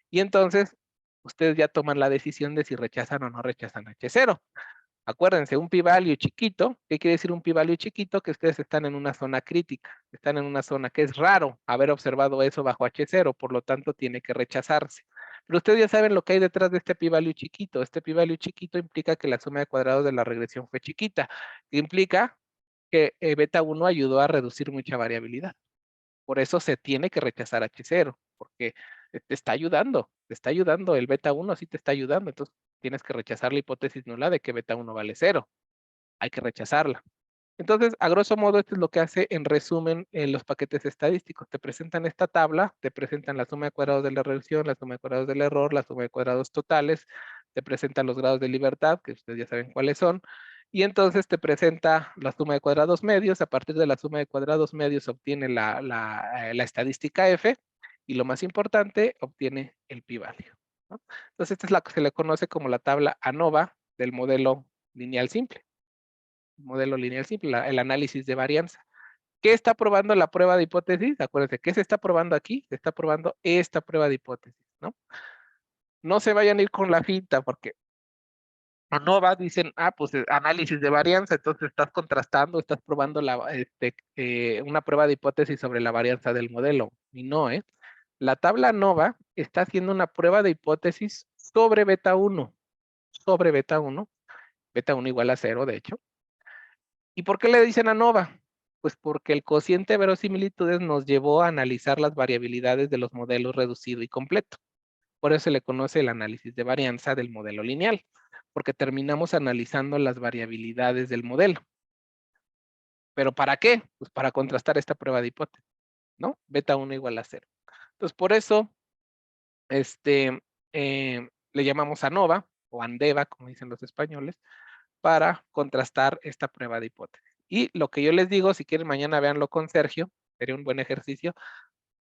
Speaker 1: Y entonces, ustedes ya toman la decisión de si rechazan o no rechazan H0. Acuérdense, un p-value chiquito, ¿qué quiere decir un p-value chiquito? Que ustedes están en una zona crítica, están en una zona que es raro haber observado eso bajo H0, por lo tanto tiene que rechazarse. Pero ustedes ya saben lo que hay detrás de este p-value chiquito. Este p-value chiquito implica que la suma de cuadrados de la regresión fue chiquita, que implica que beta 1 ayudó a reducir mucha variabilidad. Por eso se tiene que rechazar H0, porque te está ayudando, el beta 1 sí te está ayudando, entonces tienes que rechazar la hipótesis nula de que beta 1 vale 0. Hay que rechazarla. Entonces, a grosso modo, esto es lo que hace en resumen en los paquetes estadísticos. Te presentan esta tabla, te presentan la suma de cuadrados de la regresión, la suma de cuadrados del error, la suma de cuadrados totales, te presentan los grados de libertad, que ustedes ya saben cuáles son, y entonces te presenta la suma de cuadrados medios. A partir de la suma de cuadrados medios obtiene la estadística F, y lo más importante, obtiene el p-value, ¿no? Entonces, esta es la que se le conoce como la tabla ANOVA del modelo lineal simple. Modelo lineal simple, el análisis de varianza. ¿Qué está probando la prueba de hipótesis? Acuérdense, ¿qué se está probando aquí? Se está probando esta prueba de hipótesis, ¿no? No se vayan a ir con la finta, porque ANOVA dicen, pues análisis de varianza, entonces estás contrastando, estás probando una prueba de hipótesis sobre la varianza del modelo. Y no, ¿eh? La tabla ANOVA está haciendo una prueba de hipótesis sobre beta 1, sobre beta 1, beta 1 igual a 0, de hecho. ¿Y por qué le dicen ANOVA? Pues porque el cociente de verosimilitudes nos llevó a analizar las variabilidades de los modelos reducido y completo. Por eso se le conoce el análisis de varianza del modelo lineal, porque terminamos analizando las variabilidades del modelo. ¿Pero para qué? Pues para contrastar esta prueba de hipótesis, ¿no? Beta 1 igual a 0. Entonces, por eso, le llamamos ANOVA, o ANDEVA, como dicen los españoles, para contrastar esta prueba de hipótesis. Y lo que yo les digo, si quieren mañana véanlo con Sergio, sería un buen ejercicio,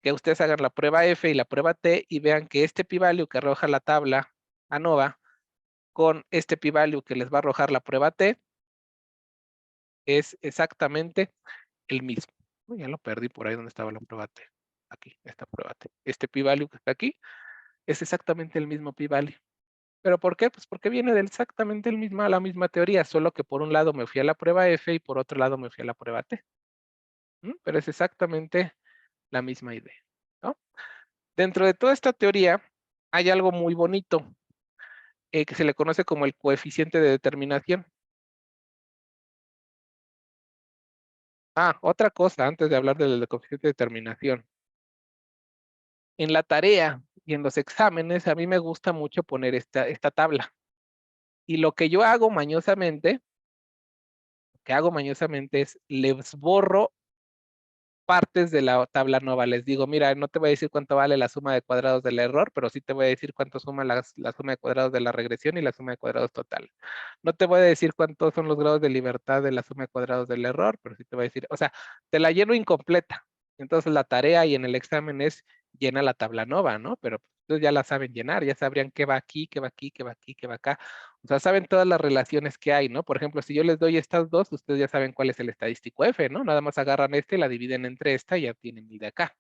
Speaker 1: que ustedes hagan la prueba F y la prueba T y vean que este p-value que arroja la tabla ANOVA con este p-value que les va a arrojar la prueba T es exactamente el mismo. Ya lo perdí por ahí donde estaba la prueba T. Aquí, esta prueba T. Este p-value que está aquí es exactamente el mismo p-value. ¿Pero por qué? Pues porque viene de exactamente la misma teoría, solo que por un lado me fui a la prueba F y por otro lado me fui a la prueba T. Pero es exactamente la misma idea, ¿no? Dentro de toda esta teoría hay algo muy bonito que se le conoce como el coeficiente de determinación. Otra cosa antes de hablar del coeficiente de determinación. En la tarea y en los exámenes a mí me gusta mucho poner esta tabla. Y lo que yo hago mañosamente, es les borro partes de la tabla nueva. Les digo, mira, no te voy a decir cuánto vale la suma de cuadrados del error, pero sí te voy a decir cuánto suma la suma de cuadrados de la regresión y la suma de cuadrados total. No te voy a decir cuántos son los grados de libertad de la suma de cuadrados del error, pero sí te voy a decir, o sea, te la lleno incompleta. Entonces la tarea y en el examen es llena la tabla nueva, ¿no? Pero ustedes ya la saben llenar, ya sabrían qué va aquí, qué va aquí, qué va aquí, qué va acá. O sea, saben todas las relaciones que hay, ¿no? Por ejemplo, si yo les doy estas dos, ustedes ya saben cuál es el estadístico F, ¿no? Nada más agarran y la dividen entre esta y ya tienen el de acá,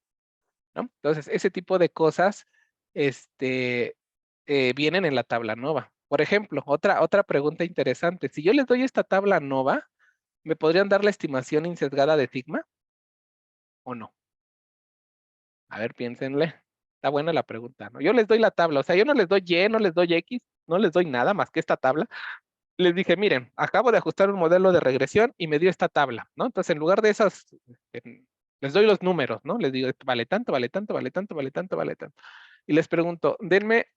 Speaker 1: ¿no? Entonces, ese tipo de cosas, vienen en la tabla nova. Por ejemplo, otra pregunta interesante. Si yo les doy esta tabla nova, ¿me podrían dar la estimación insesgada de sigma o no? A ver, piénsenle. Está buena la pregunta, ¿no? Yo les doy la tabla, o sea, yo no les doy Y, no les doy X, no les doy nada más que esta tabla. Les dije, miren, acabo de ajustar un modelo de regresión y me dio esta tabla, ¿no? Entonces, en lugar de esas, les doy los números, ¿no? Les digo, vale tanto, vale tanto, vale tanto, vale tanto, vale tanto. Y les pregunto, denme,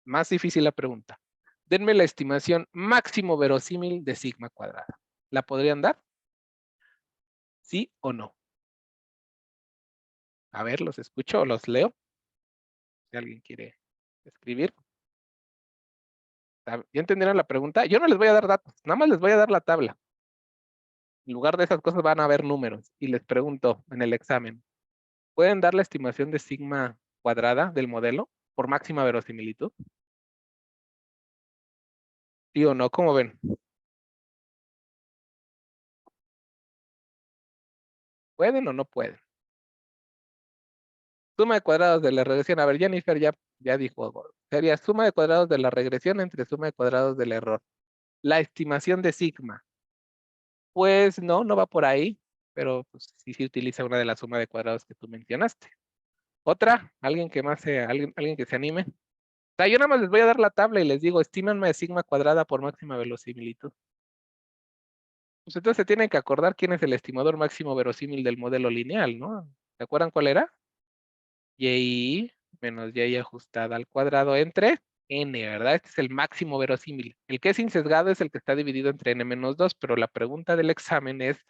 Speaker 1: más difícil la pregunta, denme la estimación máximo verosímil de sigma cuadrada. ¿La podrían dar? ¿Sí o no? A ver, los escucho o los leo. Si alguien quiere escribir. ¿Ya entendieron la pregunta? Yo no les voy a dar datos, nada más les voy a dar la tabla. En lugar de esas cosas van a haber números. Y les pregunto en el examen, ¿pueden dar la estimación de sigma cuadrada del modelo por máxima verosimilitud? ¿Sí o no? ¿Cómo ven? ¿Pueden o no pueden? Suma de cuadrados de la regresión. A ver, Jennifer ya dijo. Sería suma de cuadrados de la regresión entre suma de cuadrados del error. La estimación de sigma. Pues no va por ahí, pero pues, sí se utiliza una de las sumas de cuadrados que tú mencionaste. Otra, alguien que más alguien que se anime. O sea, yo nada más les voy a dar la tabla y les digo, estímenme de sigma cuadrada por máxima verosimilitud. Pues entonces se tienen que acordar quién es el estimador máximo verosímil del modelo lineal, ¿no? ¿Se acuerdan cuál era? Y menos y ajustada al cuadrado entre n, ¿verdad? Este es el máximo verosímil. El que es insesgado es el que está dividido entre n menos 2, pero la pregunta del examen es,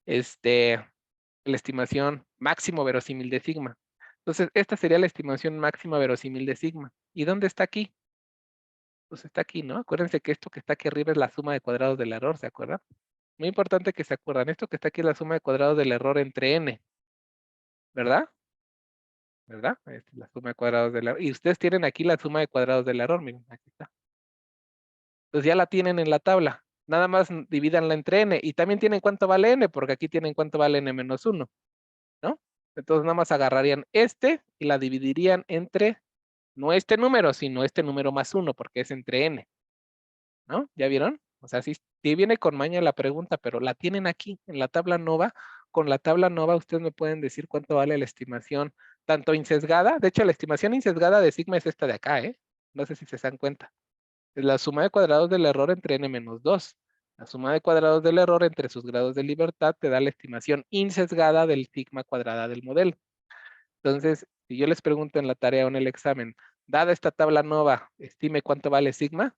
Speaker 1: la estimación máximo verosímil de sigma. Entonces, esta sería la estimación máxima verosímil de sigma. ¿Y dónde está aquí? Pues está aquí, ¿no? Acuérdense que esto que está aquí arriba es la suma de cuadrados del error, ¿se acuerdan? Muy importante que se acuerdan. Esto que está aquí es la suma de cuadrados del error entre n, ¿verdad? ¿Verdad? Esta es la suma de cuadrados del error. Y ustedes tienen aquí la suma de cuadrados del error, miren, aquí está. Entonces ya la tienen en la tabla. Nada más divídanla entre n. Y también tienen cuánto vale n, porque aquí tienen cuánto vale n menos 1, ¿no? Entonces nada más agarrarían este y la dividirían entre, no este número, sino este número más 1, porque es entre n, ¿no? ¿Ya vieron? O sea, sí viene con maña la pregunta, pero la tienen aquí en la tabla nova. Con la tabla nova ustedes me pueden decir cuánto vale la estimación, tanto insesgada. De hecho, la estimación insesgada de sigma es esta de acá, ¿eh? No sé si se dan cuenta. Es la suma de cuadrados del error entre n menos 2. La suma de cuadrados del error entre sus grados de libertad te da la estimación insesgada del sigma cuadrada del modelo. Entonces, si yo les pregunto en la tarea o en el examen, dada esta tabla nova, estime cuánto vale sigma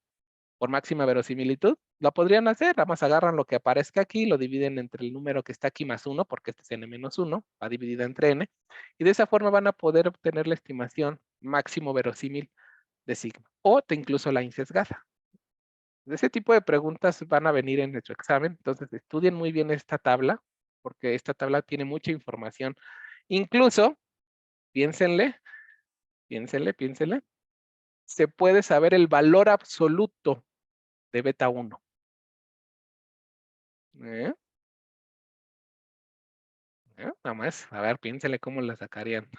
Speaker 1: por máxima verosimilitud, lo podrían hacer. Nada más agarran lo que aparezca aquí, lo dividen entre el número que está aquí más 1, porque este es n menos 1, va dividida entre n, y de esa forma van a poder obtener la estimación máximo verosímil de sigma, o incluso la insesgada. De ese tipo de preguntas van a venir en nuestro examen, entonces estudien muy bien esta tabla, porque esta tabla tiene mucha información. Incluso, piénsenle, piénsenle, se puede saber el valor absoluto de beta 1. ¿Eh? Nada más, a ver, piénsenle cómo la sacarían.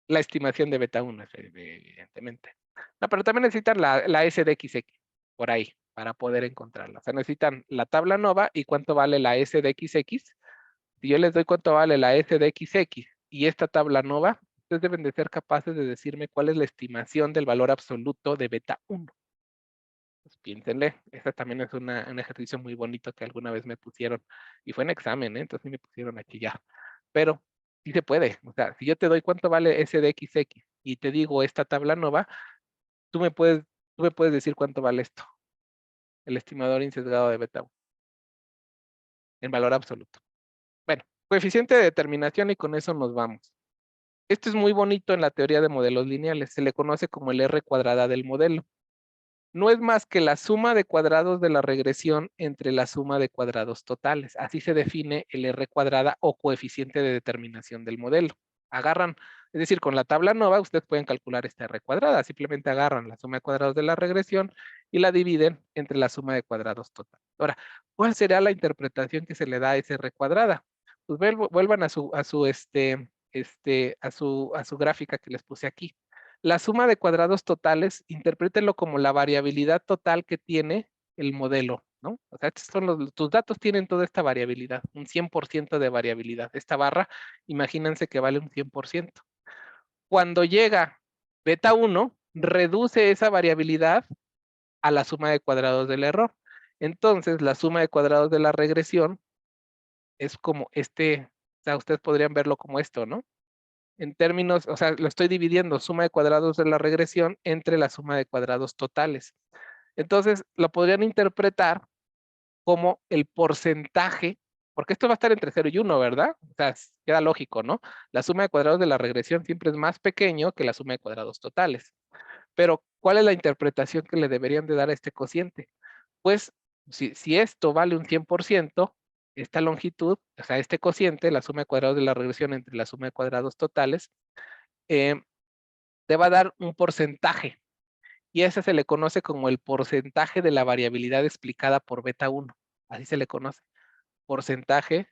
Speaker 1: La estimación de beta 1, evidentemente. No, pero también necesitan la S de XX, por ahí, para poder encontrarla. O sea, necesitan la tabla nova y cuánto vale la S de XX. Si yo les doy cuánto vale la S de XX y esta tabla nova, ustedes deben de ser capaces de decirme cuál es la estimación del valor absoluto de beta 1. Pues piénsenle, esta también es un ejercicio muy bonito que alguna vez me pusieron y fue en examen, ¿eh? Entonces sí me pusieron aquí ya. Pero sí se puede, o sea, si yo te doy cuánto vale S de XX y te digo esta tabla nova, tú me puedes, tú me puedes decir cuánto vale esto, el estimador insesgado de beta 1, en valor absoluto. Bueno, coeficiente de determinación y con eso nos vamos. Esto es muy bonito en la teoría de modelos lineales, se le conoce como el R cuadrada del modelo. No es más que la suma de cuadrados de la regresión entre la suma de cuadrados totales. Así se define el R cuadrada o coeficiente de determinación del modelo. Agarran, es decir, con la tabla nova ustedes pueden calcular esta R cuadrada. Simplemente agarran la suma de cuadrados de la regresión y la dividen entre la suma de cuadrados total. Ahora, ¿cuál será la interpretación que se le da a esa R cuadrada? Pues vuelvan a su gráfica que les puse aquí. La suma de cuadrados totales, interprétenlo como la variabilidad total que tiene el modelo, ¿no? O sea, tus datos tienen toda esta variabilidad, un 100% de variabilidad. Esta barra, imagínense que vale un 100%. Cuando llega beta 1, reduce esa variabilidad a la suma de cuadrados del error. Entonces, la suma de cuadrados de la regresión es como o sea, ustedes podrían verlo como esto, ¿no? En términos, o sea, lo estoy dividiendo suma de cuadrados de la regresión entre la suma de cuadrados totales. Entonces, lo podrían interpretar como el porcentaje, porque esto va a estar entre 0 y 1, ¿verdad? O sea, queda lógico, ¿no? La suma de cuadrados de la regresión siempre es más pequeño que la suma de cuadrados totales. Pero, ¿cuál es la interpretación que le deberían de dar a este cociente? Pues, si esto vale un 100%, esta longitud, o sea, este cociente, la suma de cuadrados de la regresión entre la suma de cuadrados totales, te va a dar un porcentaje. y a ese se le conoce como el porcentaje de la variabilidad explicada por beta 1. Así se le conoce. Porcentaje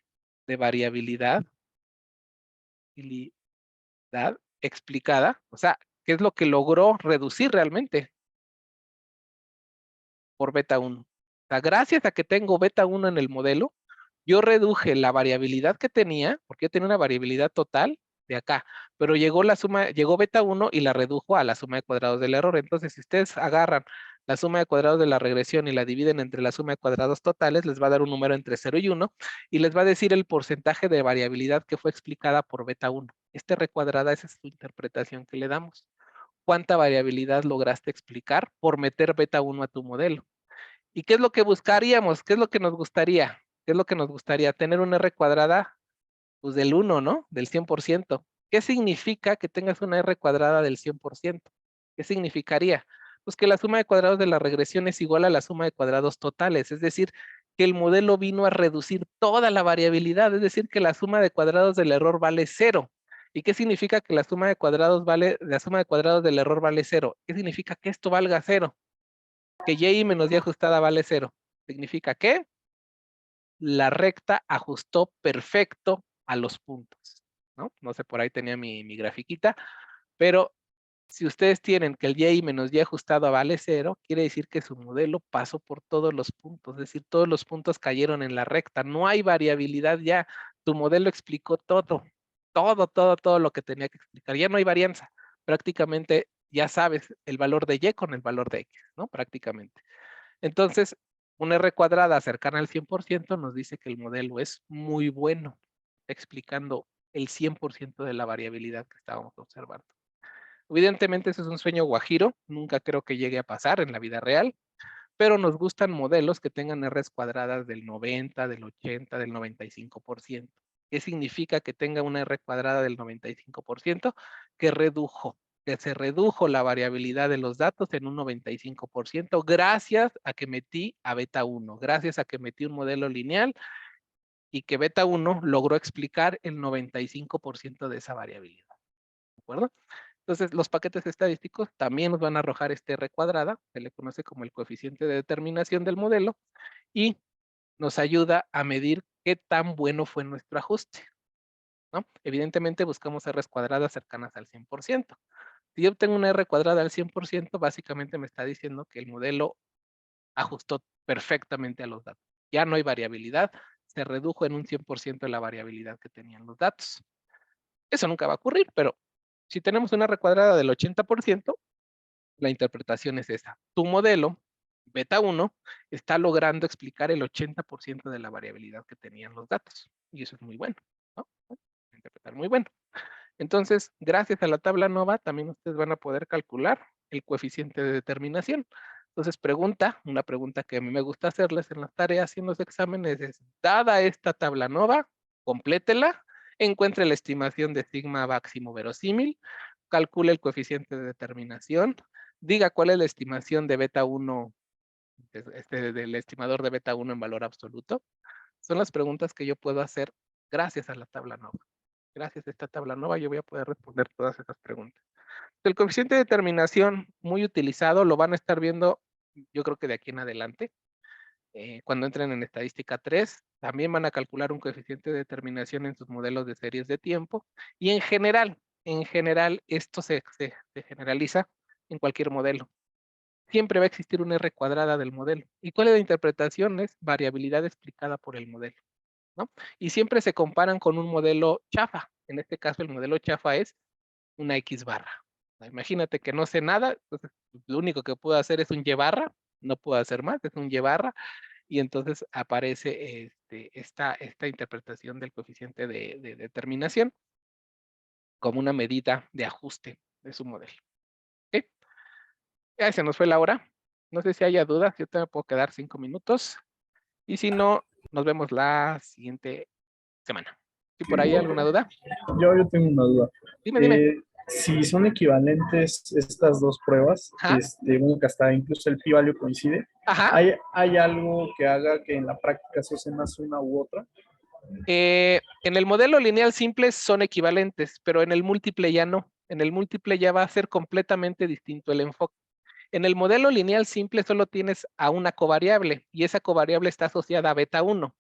Speaker 1: de variabilidad explicada, o sea, ¿qué es lo que logró reducir realmente por beta 1? O sea, gracias a que tengo beta 1 en el modelo, yo reduje la variabilidad que tenía, porque yo tenía una variabilidad total de acá, pero llegó beta 1 y la redujo a la suma de cuadrados del error. Entonces, si ustedes agarran la suma de cuadrados de la regresión y la dividen entre la suma de cuadrados totales, les va a dar un número entre 0 y 1 y les va a decir el porcentaje de variabilidad que fue explicada por beta 1. Este R cuadrada, esa es su interpretación que le damos. ¿Cuánta variabilidad lograste explicar por meter beta 1 a tu modelo? ¿Y qué es lo que buscaríamos? ¿Qué es lo que nos gustaría? ¿Qué es lo que nos gustaría? Tener una R cuadrada, pues del 1, ¿no? Del 100%. ¿Qué significa que tengas una R cuadrada del 100%? ¿Qué significaría? Pues que la suma de cuadrados de la regresión es igual a la suma de cuadrados totales, es decir, que el modelo vino a reducir toda la variabilidad, es decir, que la suma de cuadrados del error vale 0. ¿Y qué significa que la suma de cuadrados del error vale 0? ¿Qué significa que esto valga 0? Que y menos y ajustada vale 0. Significa que la recta ajustó perfecto a los puntos, ¿no? No sé, por ahí tenía mi grafiquita, pero si ustedes tienen que el y menos y ajustado vale 0, quiere decir que su modelo pasó por todos los puntos, es decir, todos los puntos cayeron en la recta, no hay variabilidad ya, tu modelo explicó todo lo que tenía que explicar, ya no hay varianza, prácticamente ya sabes el valor de y con el valor de x, ¿no? Prácticamente. Entonces, una R cuadrada cercana al 100% nos dice que el modelo es muy bueno, explicando el 100% de la variabilidad que estábamos observando. Evidentemente, eso es un sueño guajiro, nunca creo que llegue a pasar en la vida real, pero nos gustan modelos que tengan R's cuadradas del 90, del 80, del 95%. ¿Qué significa que tenga una R cuadrada del 95%? Que se redujo la variabilidad de los datos en un 95% gracias a que metí a beta 1, gracias a que metí un modelo lineal y que beta 1 logró explicar el 95% de esa variabilidad. ¿De acuerdo? Entonces, los paquetes estadísticos también nos van a arrojar este R cuadrada, se le conoce como el coeficiente de determinación del modelo, y nos ayuda a medir qué tan bueno fue nuestro ajuste, ¿no? Evidentemente buscamos R's cuadradas cercanas al 100%. Si yo obtengo una R cuadrada al 100%, básicamente me está diciendo que el modelo ajustó perfectamente a los datos. Ya no hay variabilidad, se redujo en un 100% la variabilidad que tenían los datos. Eso nunca va a ocurrir, pero si tenemos una R cuadrada del 80%, la interpretación es esa. Tu modelo, beta 1, está logrando explicar el 80% de la variabilidad que tenían los datos. Y eso es muy bueno, ¿no? Interpretar muy bueno. Entonces, gracias a la tabla NOVA, también ustedes van a poder calcular el coeficiente de determinación. Entonces, una pregunta que a mí me gusta hacerles en las tareas y en los exámenes es, dada esta tabla NOVA, complétela, encuentre la estimación de sigma máximo verosímil, calcule el coeficiente de determinación, diga cuál es la estimación de beta 1, del estimador de beta 1 en valor absoluto. Son las preguntas que yo puedo hacer gracias a la tabla NOVA. Gracias a esta tabla NOVA yo voy a poder responder todas esas preguntas. El coeficiente de determinación muy utilizado lo van a estar viendo, yo creo que de aquí en adelante. Cuando entren en estadística 3, también van a calcular un coeficiente de determinación en sus modelos de series de tiempo. Y en general, esto se generaliza en cualquier modelo. Siempre va a existir una R cuadrada del modelo. ¿Y cuál es la interpretación? Es variabilidad explicada por el modelo, ¿no? Y siempre se comparan con un modelo chafa. En este caso, el modelo chafa es una X barra. Imagínate que no sé nada, entonces lo único que puedo hacer es un Y barra, no puedo hacer más, es un Y barra, y entonces aparece esta interpretación del coeficiente de determinación como una medida de ajuste de su modelo. ¿Ok? Ya se nos fue la hora. No sé si haya dudas, yo te puedo quedar 5 minutos, y si no, nos vemos la siguiente semana. ¿Y por ahí alguna duda?
Speaker 2: Yo tengo una duda.
Speaker 1: Dime.
Speaker 2: Si son equivalentes estas dos pruebas,
Speaker 1: Ajá,
Speaker 2: bueno, que hasta incluso el pi-value coincide,
Speaker 1: ajá.
Speaker 2: ¿hay algo que haga que en la práctica se use más una u otra?
Speaker 1: En el modelo lineal simple son equivalentes, pero en el múltiple ya no. En el múltiple ya va a ser completamente distinto el enfoque. En el modelo lineal simple solo tienes a una covariable y esa covariable está asociada a beta 1.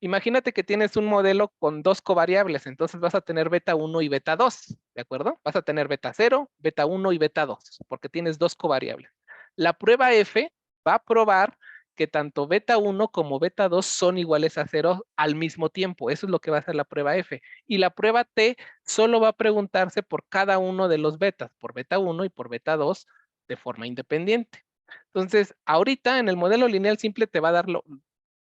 Speaker 1: Imagínate que tienes un modelo con dos covariables, entonces vas a tener beta 1 y beta 2, ¿de acuerdo? Vas a tener beta 0, beta 1 y beta 2, porque tienes dos covariables. La prueba F va a probar que tanto beta 1 como beta 2 son iguales a 0 al mismo tiempo. Eso es lo que va a hacer la prueba F. Y la prueba T solo va a preguntarse por cada uno de los betas, por beta 1 y por beta 2 de forma independiente. Entonces, ahorita en el modelo lineal simple te va a dar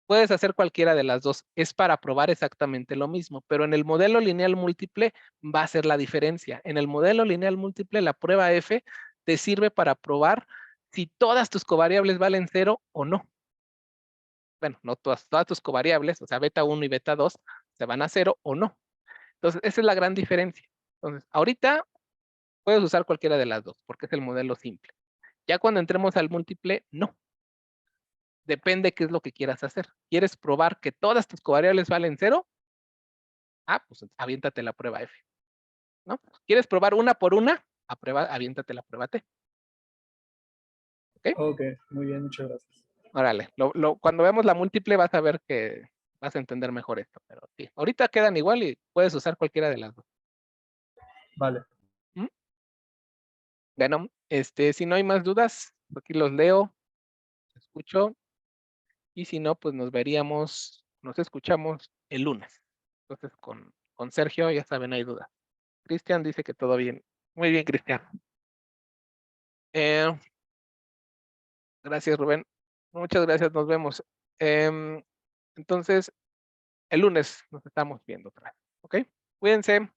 Speaker 1: puedes hacer cualquiera de las dos, es para probar exactamente lo mismo, pero en el modelo lineal múltiple va a ser la diferencia. En el modelo lineal múltiple, la prueba F te sirve para probar si todas tus covariables valen 0 o no. Bueno, no todas tus covariables, o sea, beta 1 y beta 2, se van a 0 o no. Entonces, esa es la gran diferencia. Entonces, ahorita puedes usar cualquiera de las dos, porque es el modelo simple. Ya cuando entremos al múltiple, no. Depende qué es lo que quieras hacer. ¿Quieres probar que todas tus covariables valen 0? Ah, pues aviéntate la prueba F, ¿no? ¿Quieres probar una por una? Aviéntate la prueba T. ¿Ok?
Speaker 2: Ok, muy bien, muchas gracias.
Speaker 1: Órale. Cuando veamos la múltiple vas a ver que vas a entender mejor esto. Pero sí, ahorita quedan igual y puedes usar cualquiera de las dos.
Speaker 2: Vale.
Speaker 1: ¿Mm? Bueno, si no hay más dudas, aquí los leo, escucho. Y si no, pues nos escuchamos el lunes. Entonces, con Sergio, ya saben, hay dudas. Cristian dice que todo bien. Muy bien, Cristian. Eh, gracias, Rubén. Muchas gracias, nos vemos. Entonces, el lunes nos estamos viendo otra vez. ¿Ok? Cuídense.